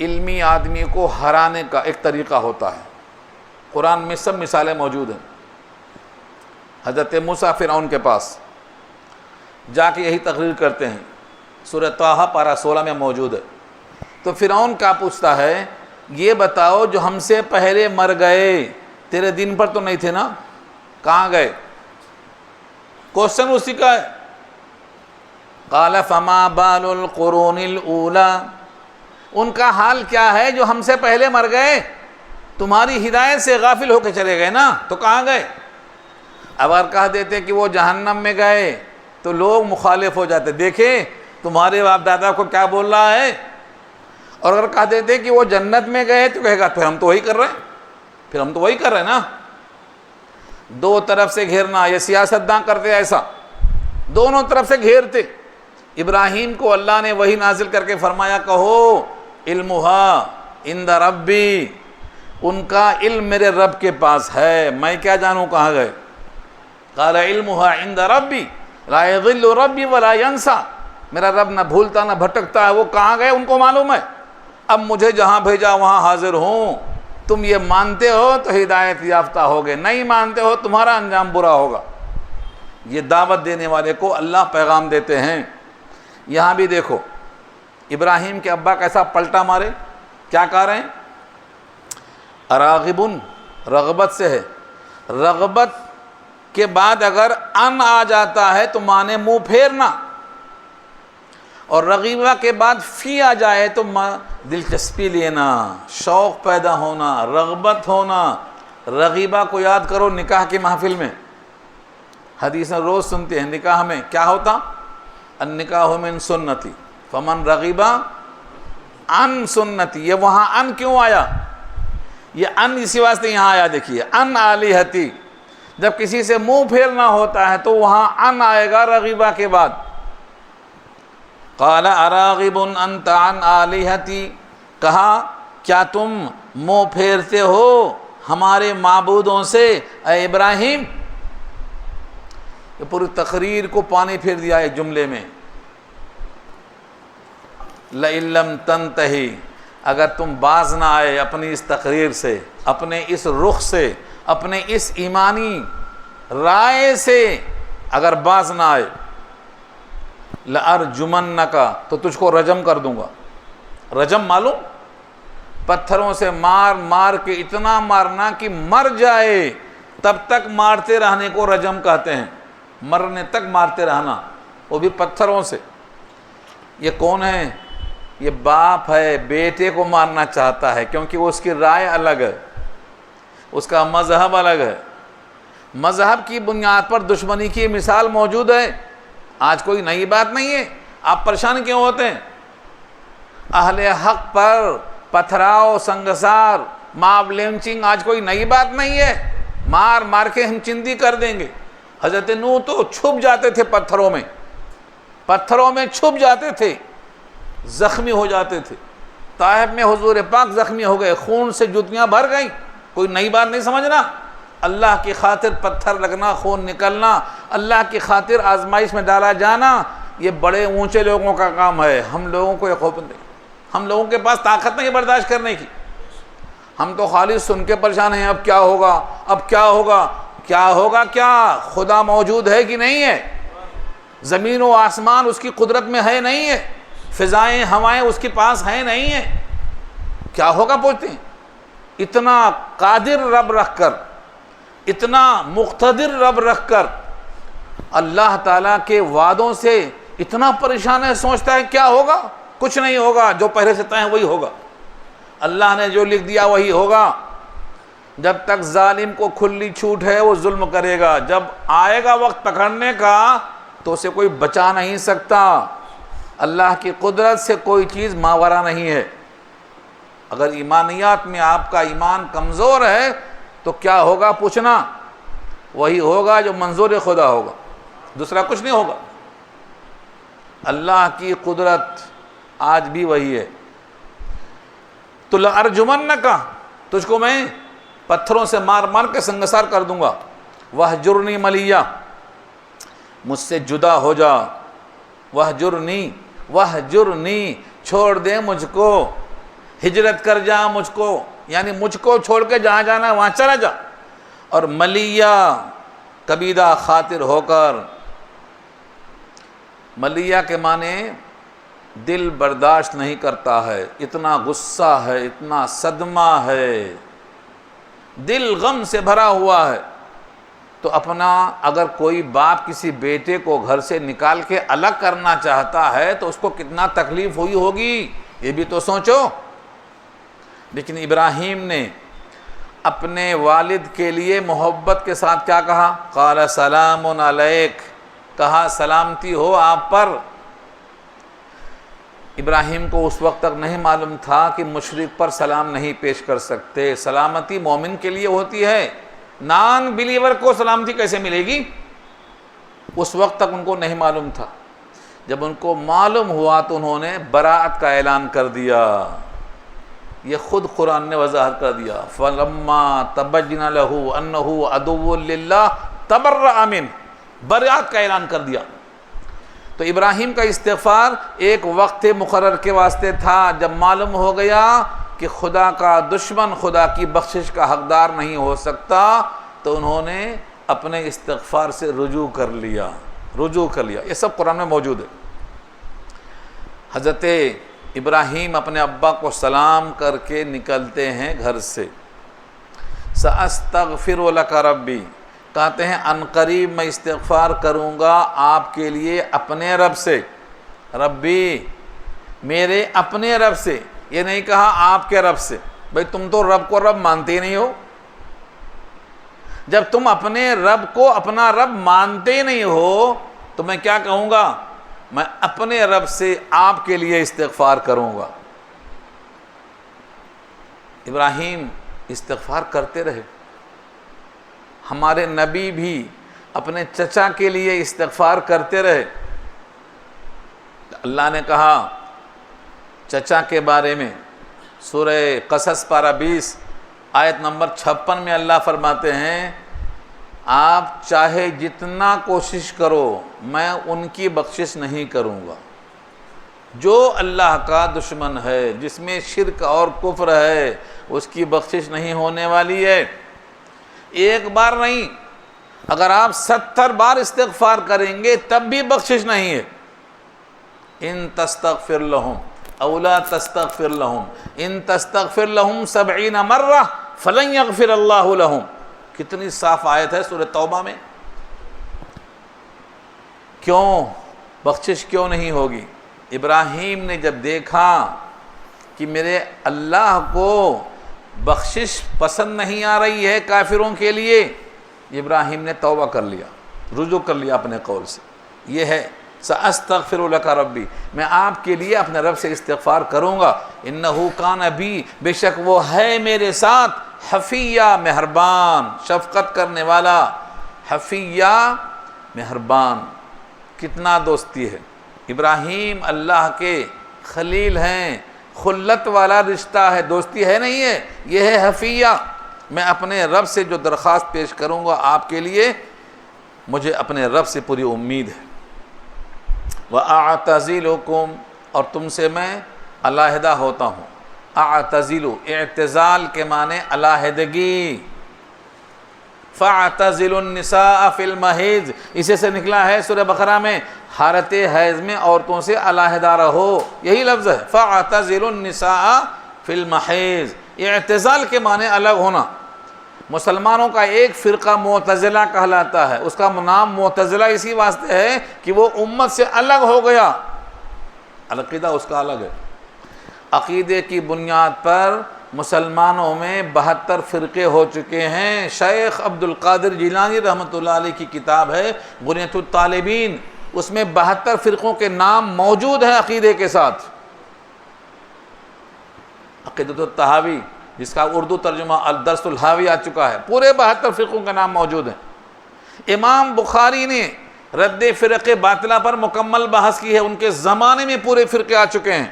علمی آدمی کو ہرانے کا ایک طریقہ ہوتا ہے۔ قرآن میں سب مثالیں موجود ہیں۔ حضرت موسیٰ فرعون کے پاس جا کے یہی تقریر کرتے ہیں، سورہ طٰہٰ پارہ 16 میں موجود ہے۔ تو فرعون کیا پوچھتا ہے؟ یہ بتاؤ جو ہم سے پہلے مر گئے، تیرے دین پر تو نہیں تھے نا، کہاں گئے؟ کوشچن اسی کا ہے۔ قال فما بال القرون الاولی، ان کا حال کیا ہے جو ہم سے پہلے مر گئے؟ تمہاری ہدایت سے غافل ہو کے چلے گئے نا، تو کہاں گئے؟ اگر کہہ دیتے کہ وہ جہنم میں گئے تو لوگ مخالف ہو جاتے، دیکھیں تمہارے باپ دادا کو کیا بول رہا ہے۔ اور اگر کہہ دیتے کہ وہ جنت میں گئے تو کہے گا پھر ہم تو وہی کر رہے ہیں، پھر ہم تو وہی کر رہے ہیں نا۔ دو طرف سے گھیرنا، یہ سیاستداں کرتے ایسا، دونوں طرف سے گھیرتے۔ ابراہیم کو اللہ نے وہی نازل کر کے فرمایا، کہو علمہا عند ربی، ان کا علم میرے رب کے پاس ہے، میں کیا جانوں کہاں گئے۔ قال علمہا عند ربی لا یضل ربی ولا ینسا، میرا رب نہ بھولتا نہ بھٹکتا ہے، وہ کہاں گئے ان کو معلوم ہے۔ اب مجھے جہاں بھیجا وہاں حاضر ہوں، تم یہ مانتے ہو تو ہدایت یافتہ ہوگے، نہیں مانتے ہو تمہارا انجام برا ہوگا۔ یہ دعوت دینے والے کو اللہ پیغام دیتے ہیں۔ یہاں بھی دیکھو ابراہیم کے ابا کیسا پلٹا مارے، کیا کہہ رہے ہیں؟ اراغبن، رغبت سے ہے، رغبت کے بعد اگر ان آ جاتا ہے تو مانے منہ پھیرنا، اور رغیبہ کے بعد فی آ جائے تو دلچسپی لینا، شوق پیدا ہونا، رغبت ہونا۔ رغیبہ کو یاد کرو نکاح کی محفل میں، حدیث روز سنتے ہیں، نکاح میں کیا ہوتا؟ النکاح من سنتی فمن رغیبہ عن سنتی۔ یہ وہاں ان کیوں آیا؟ یہ ان اسی واسطے یہاں آیا، دیکھیے ان آلہتی، جب کسی سے منہ پھیرنا ہوتا ہے تو وہاں ان آئے گا رغیبہ کے بعد۔ قال اراغب انت عن آلہتی، کہا کیا تم منہ پھیرتے ہو ہمارے معبودوں سے اے ابراہیم. یہ پوری تقریر کو پانی پھیر دیا ہے جملے میں. لَإِن لَّمْ تَنْتَهِ، اگر تم باز نہ آئے اپنی اس تقریر سے، اپنے اس رخ سے، اپنے اس ایمانی رائے سے اگر باز نہ آئے، لَأَرْجُمَنَّكَ، تو تجھ کو رجم کر دوں گا. رجم معلوم؟ پتھروں سے مار مار کے اتنا مارنا کہ مر جائے، تب تک مارتے رہنے کو رجم کہتے ہیں. مرنے تک مارتے رہنا، وہ بھی پتھروں سے. یہ کون ہے؟ یہ باپ ہے، بیٹے کو مارنا چاہتا ہے، کیونکہ وہ اس کی رائے الگ ہے، اس کا مذہب الگ ہے. مذہب کی بنیاد پر دشمنی کی مثال موجود ہے. آج کوئی نئی بات نہیں ہے. آپ پریشان کیوں ہوتے ہیں؟ اہل حق پر پتھراؤ، سنگسار، ماب لنچنگ آج کوئی نئی بات نہیں ہے. مار مار کے ہم چندی کر دیں گے. حضرت نوح تو چھپ جاتے تھے پتھروں میں چھپ جاتے تھے، زخمی ہو جاتے تھے. طائف میں حضور پاک زخمی ہو گئے، خون سے جوتیاں بھر گئیں. کوئی نئی بات نہیں سمجھنا. اللہ کی خاطر پتھر لگنا، خون نکلنا، اللہ کی خاطر آزمائش میں ڈالا جانا، یہ بڑے اونچے لوگوں کا کام ہے. ہم لوگوں کو یہ خوف نہیں، ہم لوگوں کے پاس طاقت نہیں برداشت کرنے کی. ہم تو خالی سن کے پریشان ہیں، اب کیا ہوگا، اب کیا ہوگا. کیا ہوگا کیا؟ خدا موجود ہے کہ نہیں ہے؟ زمین و آسمان اس کی قدرت میں ہے نہیں ہے؟ فضائیں ہوائیں اس کے پاس ہیں نہیں ہے؟ کیا ہوگا پوچھتے ہیں. اتنا قادر رب رکھ کر، اتنا مقتدر رب رکھ کر، اللہ تعالیٰ کے وعدوں سے اتنا پریشان ہے، سوچتا ہے کیا ہوگا. کچھ نہیں ہوگا، جو پہلے سے طے ہے وہی ہوگا. اللہ نے جو لکھ دیا وہی ہوگا. جب تک ظالم کو کھلی چھوٹ ہے وہ ظلم کرے گا. جب آئے گا وقت پکڑنے کا تو اسے کوئی بچا نہیں سکتا. اللہ کی قدرت سے کوئی چیز ماورا نہیں ہے. اگر ایمانیات میں آپ کا ایمان کمزور ہے تو کیا ہوگا پوچھنا. وہی ہوگا جو منظور خدا ہوگا، دوسرا کچھ نہیں ہوگا. اللہ کی قدرت آج بھی وہی ہے. تو لَأَرْجُمَنَّكَ، تجھ کو میں پتھروں سے مار مار کے سنگسار کر دوں گا. وَاهْجُرْنِي مَلِيًّا، مجھ سے جدا ہو جا. وَاهْجُرْنِي، چھوڑ دے مجھ کو، ہجرت کر جا مجھ کو، یعنی مجھ کو چھوڑ کے جہاں جانا ہے وہاں چلا جا. اور ملیہ، کبیدہ خاطر ہو کر. ملیہ کے معنی دل برداشت نہیں کرتا ہے، اتنا غصہ ہے، اتنا صدمہ ہے، دل غم سے بھرا ہوا ہے. تو اپنا اگر کوئی باپ کسی بیٹے کو گھر سے نکال کے الگ کرنا چاہتا ہے تو اس کو کتنا تکلیف ہوئی ہوگی، یہ بھی تو سوچو. لیکن ابراہیم نے اپنے والد کے لیے محبت کے ساتھ کیا کہا؟ قال سلام علیک، کہا سلامتی ہو آپ پر. ابراہیم کو اس وقت تک نہیں معلوم تھا کہ مشرک پر سلام نہیں پیش کر سکتے. سلامتی مومن کے لیے ہوتی ہے، نان بلیور کو سلامتی کیسے ملے گی؟ اس وقت تک ان کو نہیں معلوم تھا. جب ان کو معلوم ہوا تو انہوں نے براءت کا اعلان کر دیا. یہ خود قرآن نے وضاحت کر دیا. فَلَمَّا تَبَيَّنَ لَهُ أَنَّهُ عَدُوٌّ لِلَّهِ تَبَرَّأَ مِنْهُ، براءت کا اعلان کر دیا. تو ابراہیم کا استغفار ایک وقت مقرر کے واسطے تھا. جب معلوم ہو گیا کہ خدا کا دشمن خدا کی بخشش کا حقدار نہیں ہو سکتا تو انہوں نے اپنے استغفار سے رجوع کر لیا. یہ سب قرآن میں موجود ہے. حضرت ابراہیم اپنے ابا کو سلام کر کے نکلتے ہیں گھر سے. سأستغفر لک ربی، کہتے ہیں ان قریب میں استغفار کروں گا آپ کے لیے اپنے رب سے. ربی، میرے اپنے رب سے، یہ نہیں کہا آپ کے رب سے. بھئی تم تو رب کو رب مانتے ہی نہیں ہو. جب تم اپنے رب کو اپنا رب مانتے نہیں ہو تو میں کیا کہوں گا؟ میں اپنے رب سے آپ کے لیے استغفار کروں گا. ابراہیم استغفار کرتے رہے. ہمارے نبی بھی اپنے چچا کے لیے استغفار کرتے رہے. اللہ نے کہا چچا کے بارے میں سورہ قصص پارہ 20، آیت نمبر 56 میں اللہ فرماتے ہیں آپ چاہے جتنا کوشش کرو میں ان کی بخشش نہیں کروں گا۔ جو اللہ کا دشمن ہے، جس میں شرک اور کفر ہے، اس کی بخشش نہیں ہونے والی ہے۔ ایک بار نہیں، اگر آپ 70 بار استغفار کریں گے تب بھی بخشش نہیں ہے۔ ان تستغفر لهم او لا تستغفر لهم ان تستغفر لهم 70 مرہ فلن یغفر اللہ لهم۔ کتنی صاف آیت ہے سورہ توبہ میں۔ کیوں بخشش کیوں نہیں ہوگی؟ ابراہیم نے جب دیکھا کہ میرے اللہ کو بخشش پسند نہیں آ رہی ہے کافروں کے لیے، ابراہیم نے توبہ کر لیا، رجوع کر لیا اپنے قول سے۔ یہ ہے سأستغفر لک ربی، میں آپ کے لیے اپنے رب سے استغفار کروں گا، انہو کان بی، بے شک وہ ہے میرے ساتھ، حفیہ مہربان، شفقت کرنے والا، حفیہ مہربان۔ کتنا دوستی ہے! ابراہیم اللہ کے خلیل ہیں، خلت والا رشتہ ہے، دوستی ہے نہیں ہے، یہ ہے حفیہ۔ میں اپنے رب سے جو درخواست پیش کروں گا آپ کے لیے، مجھے اپنے رب سے پوری امید ہے۔ وَأَعْتَزِلُكُمْ، اور تم سے میں علیحدہ ہوتا ہوں۔ اعتزل، اعتزال کے معنی علیحدگی۔ فَاعْتَزِلُوا النِّسَاءَ فِي الْمَحِيضِ، اسی سے نکلا ہے سورہ بقرہ میں، حالت حیض میں عورتوں سے علیحدہ رہو، یہی لفظ ہے فَاعْتَزِلُوا النِّسَاءَ فِي الْمَحِيضِ۔ اعتزال کے معنی الگ ہونا۔ مسلمانوں کا ایک فرقہ معتزلہ کہلاتا ہے، اس کا نام معتزلہ اسی واسطے ہے کہ وہ امت سے الگ ہو گیا، عقیدہ اس کا الگ ہے۔ عقیدے کی بنیاد پر مسلمانوں میں 72 فرقے ہو چکے ہیں۔ شیخ عبد القادر جیلانی رحمۃ اللہ علیہ کی کتاب ہے بنیۃ الطالبین، اس میں 72 فرقوں کے نام موجود ہیں عقیدے کے ساتھ۔ عقیدۃ الطحاوی، جس کا اردو ترجمہ الدرس الحاوی آ چکا ہے، پورے 72 فرقوں کے نام موجود ہیں۔ امام بخاری نے رد فرقے باطلہ پر مکمل بحث کی ہے، ان کے زمانے میں پورے فرقے آ چکے ہیں۔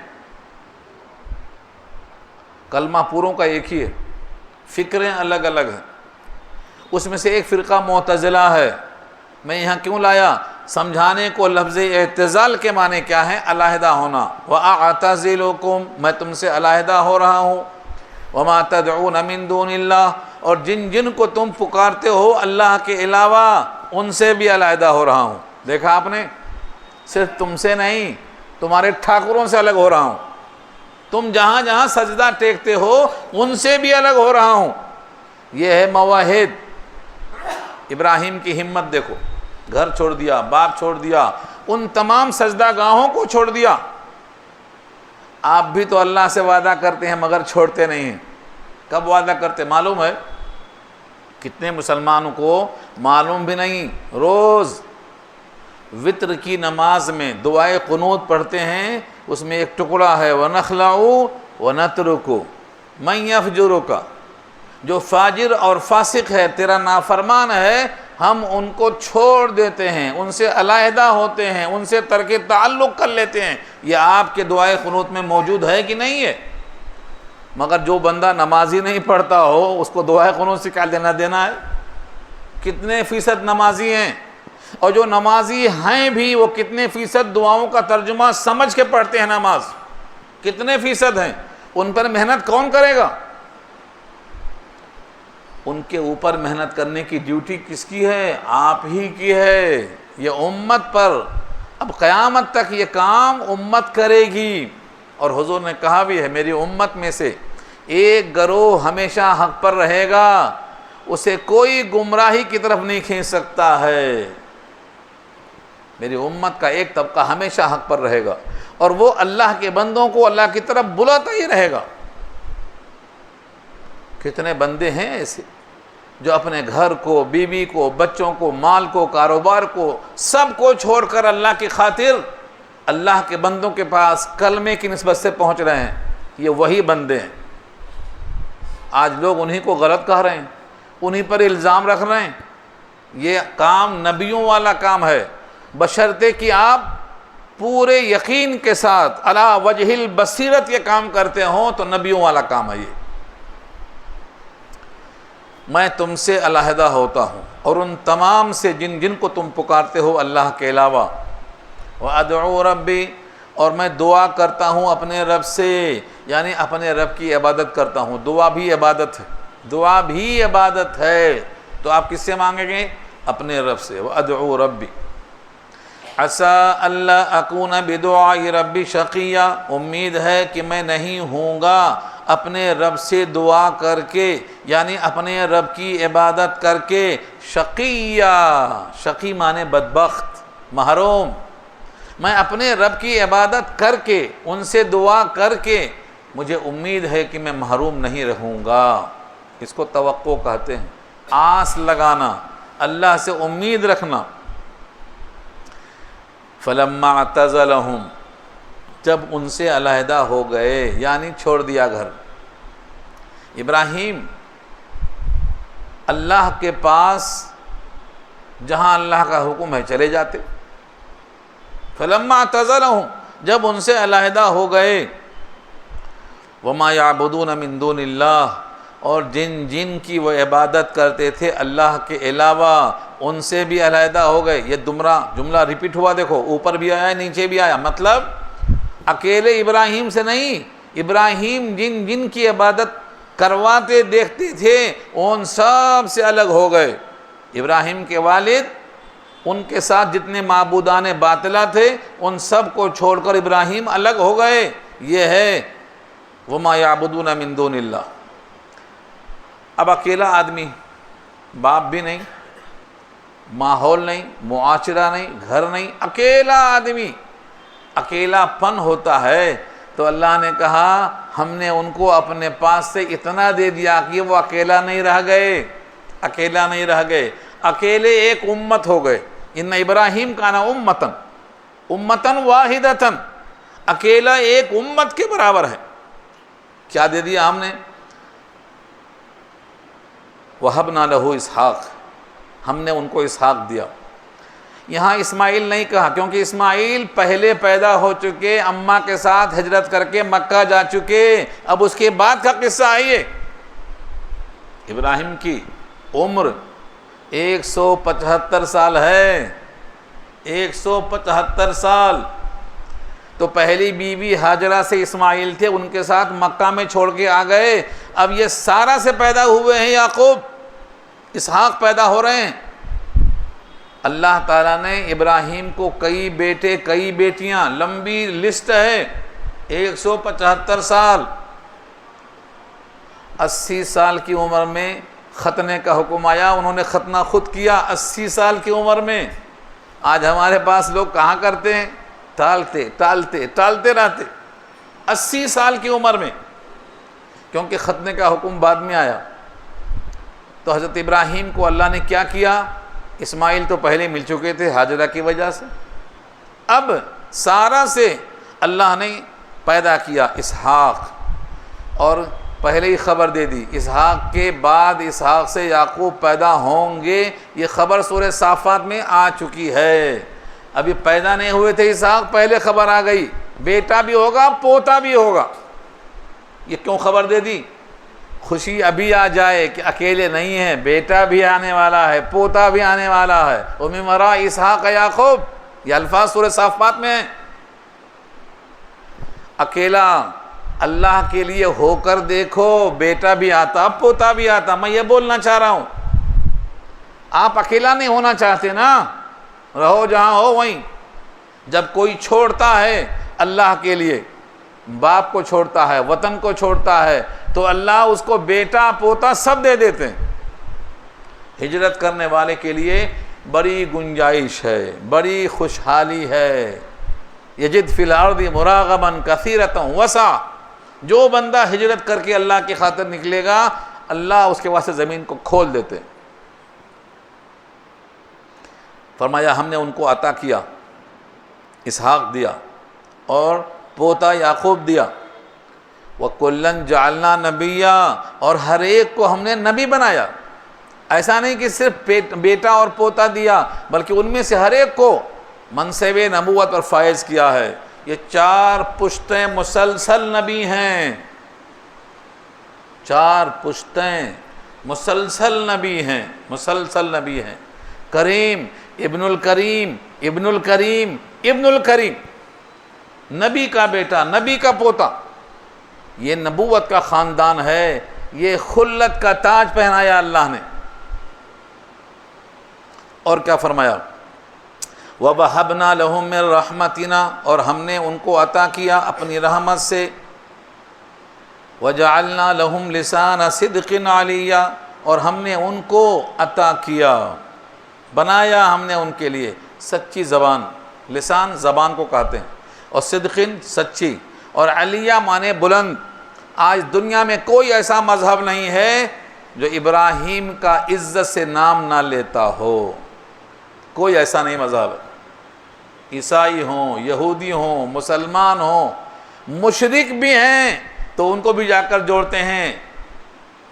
کلمہ پوروں کا ایک ہی ہے، فکریں الگ الگ ہیں۔ اس میں سے ایک فرقہ معتزلہ ہے۔ میں یہاں کیوں لایا؟ سمجھانے کو لفظ اعتزال کے معنی کیا ہے؟ علیحدہ ہونا۔ وَأَعْتَزِلُكُمْ، میں تم سے علیحدہ ہو رہا ہوں۔ وَمَا تَدْعُونَ مِن دُونِ اللَّهِ، اور جن جن کو تم پکارتے ہو اللہ کے علاوہ، ان سے بھی علیحدہ ہو رہا ہوں۔ دیکھا آپ نے، صرف تم سے نہیں، تمہارے ٹھاکروں سے الگ ہو رہا ہوں۔ تم جہاں جہاں سجدہ ٹیکتے ہو ان سے بھی الگ ہو رہا ہوں۔ یہ ہے موحد۔ ابراہیم کی ہمت دیکھو، گھر چھوڑ دیا، باپ چھوڑ دیا، ان تمام سجدہ گاہوں کو چھوڑ دیا۔ آپ بھی تو اللہ سے وعدہ کرتے ہیں مگر چھوڑتے نہیں ہیں۔ کب وعدہ کرتے معلوم ہے؟ کتنے مسلمانوں کو معلوم بھی نہیں۔ روز وتر کی نماز میں دعائے قنوت پڑھتے ہیں، اس میں ایک ٹکڑا ہے وَنَخْلَعُ وَنَتْرُكُ مَن يَفْجُرُكَ، جو فاجر اور فاسق ہے، تیرا نافرمان ہے، ہم ان کو چھوڑ دیتے ہیں، ان سے علیحدہ ہوتے ہیں، ان سے ترک تعلق کر لیتے ہیں۔ یہ آپ کے دعائے قنوت میں موجود ہے کہ نہیں ہے؟ مگر جو بندہ نمازی نہیں پڑھتا ہو اس کو دعائے قنوت سے کیا لینا دینا ہے؟ کتنے فیصد نمازی ہیں؟ اور جو نمازی ہیں بھی وہ کتنے فیصد دعاؤں کا ترجمہ سمجھ کے پڑھتے ہیں نماز؟ کتنے فیصد ہیں؟ ان پر محنت کون کرے گا؟ ان کے اوپر محنت کرنے کی ڈیوٹی کس کی ہے؟ آپ ہی کی ہے۔ یہ امت پر، اب قیامت تک یہ کام امت کرے گی۔ اور حضور نے کہا بھی ہے میری امت میں سے ایک گروہ ہمیشہ حق پر رہے گا، اسے کوئی گمراہی کی طرف نہیں کھینچ سکتا ہے۔ میری امت کا ایک طبقہ ہمیشہ حق پر رہے گا، اور وہ اللہ کے بندوں کو اللہ کی طرف بلاتا ہی رہے گا۔ کتنے بندے ہیں ایسے جو اپنے گھر کو، بیوی کو، بچوں کو، مال کو، کاروبار کو، سب کو چھوڑ کر اللہ کی خاطر اللہ کے بندوں کے پاس کلمے کی نسبت سے پہنچ رہے ہیں۔ یہ وہی بندے ہیں۔ آج لوگ انہی کو غلط کہہ رہے ہیں، انہی پر الزام رکھ رہے ہیں۔ یہ کام نبیوں والا کام ہے، بشرطے کہ آپ پورے یقین کے ساتھ علی وجہ البصیرت یہ کام کرتے ہوں تو نبیوں والا کام ہے یہ۔ میں تم سے علیحدہ ہوتا ہوں اور ان تمام سے جن کو تم پکارتے ہو اللہ کے علاوہ، وَأَدْعُو رَبِّي، اور میں دعا کرتا ہوں اپنے رب سے، یعنی اپنے رب کی عبادت کرتا ہوں۔ دعا بھی عبادت ہے، دعا بھی عبادت ہے، تو آپ کس سے مانگیں گے؟ اپنے رب سے۔ وَأَدْعُو رَبِّي عَسَىٰ أَلَّا أَكُونَ بِدُعَاءِ رَبِّي شَقِيًّا، امید ہے کہ میں نہیں ہوں گا اپنے رب سے دعا کر کے، یعنی اپنے رب کی عبادت کر کے شقیہ، شقی معنی بدبخت، محروم، میں اپنے رب کی عبادت کر کے، ان سے دعا کر کے مجھے امید ہے کہ میں محروم نہیں رہوں گا۔ اس کو توقع کہتے ہیں، آس لگانا، اللہ سے امید رکھنا۔ فَلَمَّا اعْتَزَلَهُمْ، جب ان سے علیحدہ ہو گئے، یعنی چھوڑ دیا گھر۔ ابراہیم اللہ کے پاس جہاں اللہ کا حکم ہے چلے جاتے۔ فَلَمَّا اعْتَزَلَهُمْ، جب ان سے علیحدہ ہو گئے، وَمَا يَعْبُدُونَ مِن دُونِ اللَّهِ، اور جن کی وہ عبادت کرتے تھے اللہ کے علاوہ، ان سے بھی علیحدہ ہو گئے۔ یہ جملہ ریپیٹ ہوا، دیکھو اوپر بھی آیا نیچے بھی آیا، مطلب اکیلے ابراہیم سے نہیں، ابراہیم جن کی عبادت کرواتے دیکھتے تھے ان سب سے الگ ہو گئے۔ ابراہیم کے والد، ان کے ساتھ جتنے معبودان باطلہ تھے ان سب کو چھوڑ کر ابراہیم الگ ہو گئے۔ یہ ہے وَمَا يَعْبُدُونَ مِن دُونِ اللَّهِ۔ اب اکیلا آدمی، باپ بھی نہیں، ماحول نہیں، معاشرہ نہیں، گھر نہیں، اکیلا آدمی، اکیلا پن ہوتا ہے، تو اللہ نے کہا ہم نے ان کو اپنے پاس سے اتنا دے دیا کہ وہ اکیلا نہیں رہ گئے، اکیلا نہیں رہ گئے، اکیلے ایک امت ہو گئے۔ ان ابراہیم کان امتن، امتن واحدتن، اکیلا ایک امت کے برابر ہے۔ کیا دے دیا ہم نے؟ وَهَبْنَا لَهُ اسحاق، ہم نے ان کو اسحاق دیا۔ یہاں اسماعیل نہیں کہا، کیونکہ اسماعیل پہلے پیدا ہو چکے، اماں کے ساتھ ہجرت کر کے مکہ جا چکے، اب اس کے بعد کا قصہ آئیے۔ ابراہیم کی عمر 175 سال ہے، 175 سال، تو پہلی بیوی ہاجرہ سے اسماعیل تھے، ان کے ساتھ مکہ میں چھوڑ کے آ گئے۔ اب یہ سارا سے پیدا ہوئے ہیں یعقوب، اسحاق پیدا ہو رہے ہیں۔ اللہ تعالیٰ نے ابراہیم کو کئی بیٹے کئی بیٹیاں، لمبی لسٹ ہے، 175 سال، 80 سال کی عمر میں ختنے کا حکم آیا، انہوں نے ختنہ خود کیا 80 سال کی عمر میں۔ آج ہمارے پاس لوگ کہاں کرتے ہیں؟ ٹالتے رہتے 80 سال کی عمر میں، کیونکہ ختنے کا حکم بعد میں آیا۔ تو حضرت ابراہیم کو اللہ نے کیا کیا؟ اسماعیل تو پہلے مل چکے تھے ہاجرہ کی وجہ سے، اب سارا سے اللہ نے پیدا کیا اسحاق، اور پہلے ہی خبر دے دی اسحاق کے بعد اسحاق سے یعقوب پیدا ہوں گے، یہ خبر سورہ صافات میں آ چکی ہے۔ ابھی پیدا نہیں ہوئے تھے اسحاق، پہلے خبر آ گئی بیٹا بھی ہوگا پوتا بھی ہوگا۔ یہ کیوں خبر دے دی؟ خوشی ابھی آ جائے کہ اکیلے نہیں ہیں، بیٹا بھی آنے والا ہے، پوتا بھی آنے والا ہے۔ وَمِن وَرَاءِ اسحاق یعقوب، یہ الفاظ سورہ صافات میں ہیں۔ اکیلا اللہ کے لیے ہو کر دیکھو، بیٹا بھی آتا پوتا بھی آتا۔ میں یہ بولنا چاہ رہا ہوں، آپ اکیلا نہیں ہونا چاہتے نا، رہو جہاں ہو وہیں۔ جب کوئی چھوڑتا ہے اللہ کے لیے، باپ کو چھوڑتا ہے، وطن کو چھوڑتا ہے، تو اللہ اس کو بیٹا پوتا سب دے دیتے ہیں۔ ہجرت کرنے والے کے لیے بڑی گنجائش ہے، بڑی خوشحالی ہے۔ یجد فی الارض مراغبا کثیرۃ وسعہ، جو بندہ ہجرت کر کے اللہ کی خاطر نکلے گا، اللہ اس کے واسطے زمین کو کھول دیتے ہیں۔ فرمایا ہم نے ان کو عطا کیا، اسحاق دیا اور پوتا یعقوب دیا۔ وَكُلًّا جَعَلْنَا نَبِيًّا، اور ہر ایک کو ہم نے نبی بنایا۔ ایسا نہیں کہ صرف بیٹا اور پوتا دیا، بلکہ ان میں سے ہر ایک کو منصب نبوت پر فائز کیا ہے۔ یہ 4 پشتیں مسلسل نبی ہیں، 4 پشتیں مسلسل نبی ہیں، مسلسل نبی ہیں۔ کریم، ابن الکریم، ابن الکریم، ابن الکریم، نبی کا بیٹا، نبی کا پوتا، یہ نبوت کا خاندان ہے، یہ خلت کا تاج پہنایا اللہ نے۔ اور کیا فرمایا؟ وَوَهَبْنَا لَهُم مِّن رَحْمَتِنَا، اور ہم نے ان کو عطا کیا اپنی رحمت سے۔ وَجَعَلْنَا لَهُمْ لِسَانَ صِدْقٍ عَلِيًّا، اور ہم نے ان کو عطا کیا، بنایا ہم نے ان کے لیے سچی زبان۔ لسان زبان کو کہتے ہیں، اور صدقن سچی، اور علیہ مانے بلند۔ آج دنیا میں کوئی ایسا مذہب نہیں ہے جو ابراہیم کا عزت سے نام نہ لیتا ہو، کوئی ایسا نہیں مذہب ہے۔ عیسائی ہوں، یہودی ہوں، مسلمان ہوں، مشرک بھی ہیں تو ان کو بھی جا کر جوڑتے ہیں،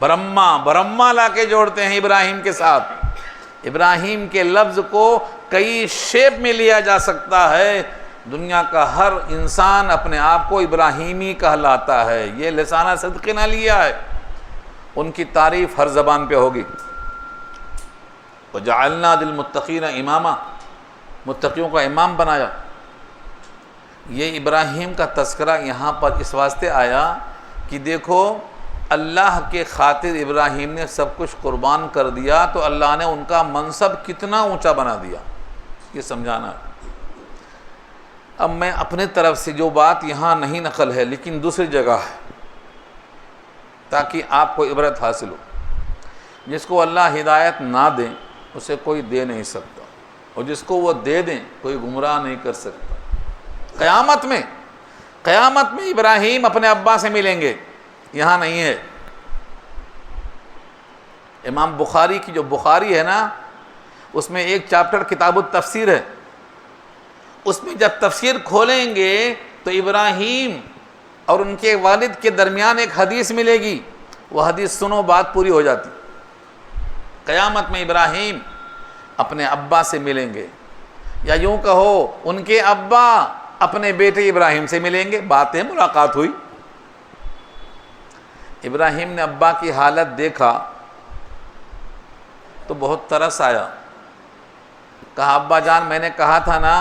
برہما لا کے جوڑتے ہیں ابراہیم کے ساتھ۔ ابراہیم کے لفظ کو کئی شیپ میں لیا جا سکتا ہے، دنیا کا ہر انسان اپنے آپ کو ابراہیمی کہلاتا ہے، یہ لسانہ صدق نہ لیا ہے، ان کی تعریف ہر زبان پہ ہوگی۔ وَجَعَلْنَا لِلْمُتَّقِينَ إِمَامًا، متقیوں کا امام بنایا۔ یہ ابراہیم کا تذکرہ یہاں پر اس واسطے آیا کہ دیکھو اللہ کے خاطر ابراہیم نے سب کچھ قربان کر دیا، تو اللہ نے ان کا منصب کتنا اونچا بنا دیا، یہ سمجھانا ہے۔ اب میں اپنے طرف سے جو بات یہاں نہیں نقل ہے لیکن دوسری جگہ ہے، تاکہ آپ کو عبرت حاصل ہو۔ جس کو اللہ ہدایت نہ دیں اسے کوئی دے نہیں سکتا، اور جس کو وہ دے دیں کوئی گمراہ نہیں کر سکتا۔ قیامت میں ابراہیم اپنے ابا سے ملیں گے، یہاں نہیں ہے۔ امام بخاری کی جو بخاری ہے نا، اس میں ایک چیپٹر کتاب التفسیر ہے، اس میں جب تفسیر کھولیں گے تو ابراہیم اور ان کے والد کے درمیان ایک حدیث ملے گی، وہ حدیث سنو بات پوری ہو جاتی۔ قیامت میں ابراہیم اپنے ابا سے ملیں گے، یا یوں کہو ان کے ابا اپنے بیٹے ابراہیم سے ملیں گے، باتیں ملاقات ہوئی۔ ابراہیم نے ابا کی حالت دیکھا تو بہت ترس آیا، کہا ابا جان میں نے کہا تھا نا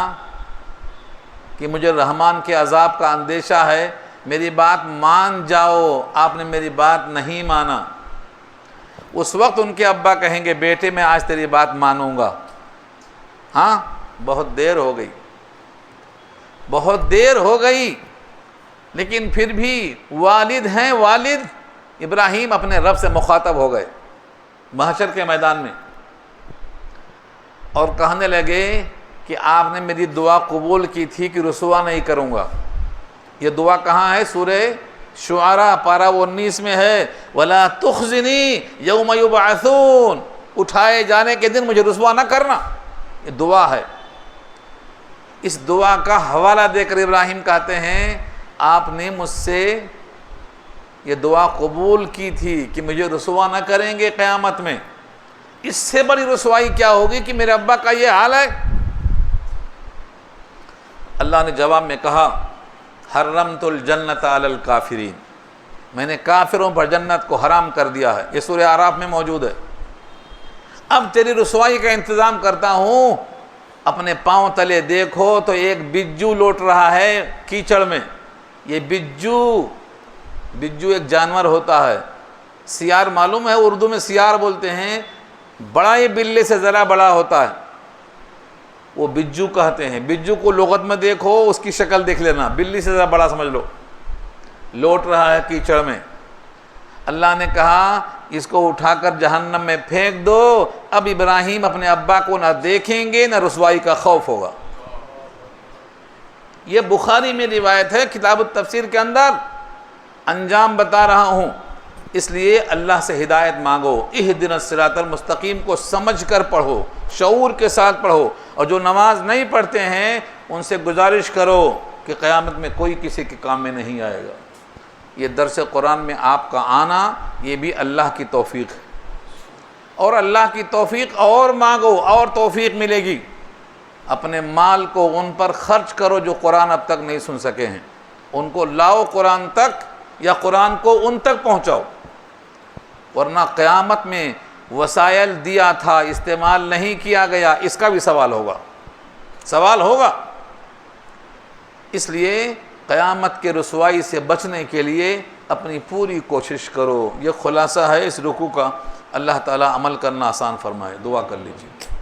کہ مجھے رحمان کے عذاب کا اندیشہ ہے، میری بات مان جاؤ، آپ نے میری بات نہیں مانا۔ اس وقت ان کے ابا کہیں گے بیٹے میں آج تیری بات مانوں گا۔ ہاں بہت دیر ہو گئی، بہت دیر ہو گئی، لیکن پھر بھی والد ہیں، والد ابراہیم اپنے رب سے مخاطب ہو گئے محشر کے میدان میں، اور کہنے لگے کہ آپ نے میری دعا قبول کی تھی کہ رسوا نہیں کروں گا۔ یہ دعا کہاں ہے؟ سورہ شعراء پارہ 19 میں ہے، وَلَا تُخْزِنِي يَوْمَ يُبْعَثُونَ، اٹھائے جانے کے دن مجھے رسوا نہ کرنا، یہ دعا ہے۔ اس دعا کا حوالہ دے کر ابراہیم کہتے ہیں آپ نے مجھ سے یہ دعا قبول کی تھی کہ مجھے رسوا نہ کریں گے قیامت میں، اس سے بڑی رسوائی کیا ہوگی کہ میرے ابا کا یہ حال ہے۔ اللہ نے جواب میں کہا حرمت الجنت علی الکافرین، میں نے کافروں پر جنت کو حرام کر دیا ہے، یہ سورہ اعراف میں موجود ہے۔ اب تیری رسوائی کا انتظام کرتا ہوں، اپنے پاؤں تلے دیکھو تو ایک بجو لوٹ رہا ہے کیچڑ میں۔ یہ بجو ایک جانور ہوتا ہے، سیار معلوم ہے، اردو میں سیار بولتے ہیں، بڑا یہ بلے سے ذرا بڑا ہوتا ہے، وہ بجو کہتے ہیں۔ بجو کو لغت میں دیکھو، اس کی شکل دیکھ لینا، بلی سے ذرا بڑا سمجھ لو، لوٹ رہا ہے کیچڑ میں۔ اللہ نے کہا اس کو اٹھا کر جہنم میں پھینک دو، اب ابراہیم اپنے ابا کو نہ دیکھیں گے نہ رسوائی کا خوف ہوگا۔ یہ بخاری میں روایت ہے، کتاب التفسیر کے اندر انجام بتا رہا ہوں، اس لیے اللہ سے ہدایت مانگو۔ اہدنا الصراط المستقیم کو سمجھ کر پڑھو، شعور کے ساتھ پڑھو، اور جو نماز نہیں پڑھتے ہیں ان سے گزارش کرو کہ قیامت میں کوئی کسی کے کام میں نہیں آئے گا۔ یہ درس قرآن میں آپ کا آنا یہ بھی اللہ کی توفیق ہے، اور اللہ کی توفیق اور مانگو اور توفیق ملے گی۔ اپنے مال کو ان پر خرچ کرو جو قرآن اب تک نہیں سن سکے ہیں، ان کو لاؤ قرآن تک، یا قرآن کو ان تک پہنچاؤ۔ ورنہ قیامت میں وسائل دیا تھا استعمال نہیں کیا گیا، اس کا بھی سوال ہوگا۔ اس لیے قیامت کے رسوائی سے بچنے کے لیے اپنی پوری کوشش کرو۔ یہ خلاصہ ہے اس رکوع کا۔ اللہ تعالیٰ عمل کرنا آسان فرمائے۔ دعا کر لیجیے۔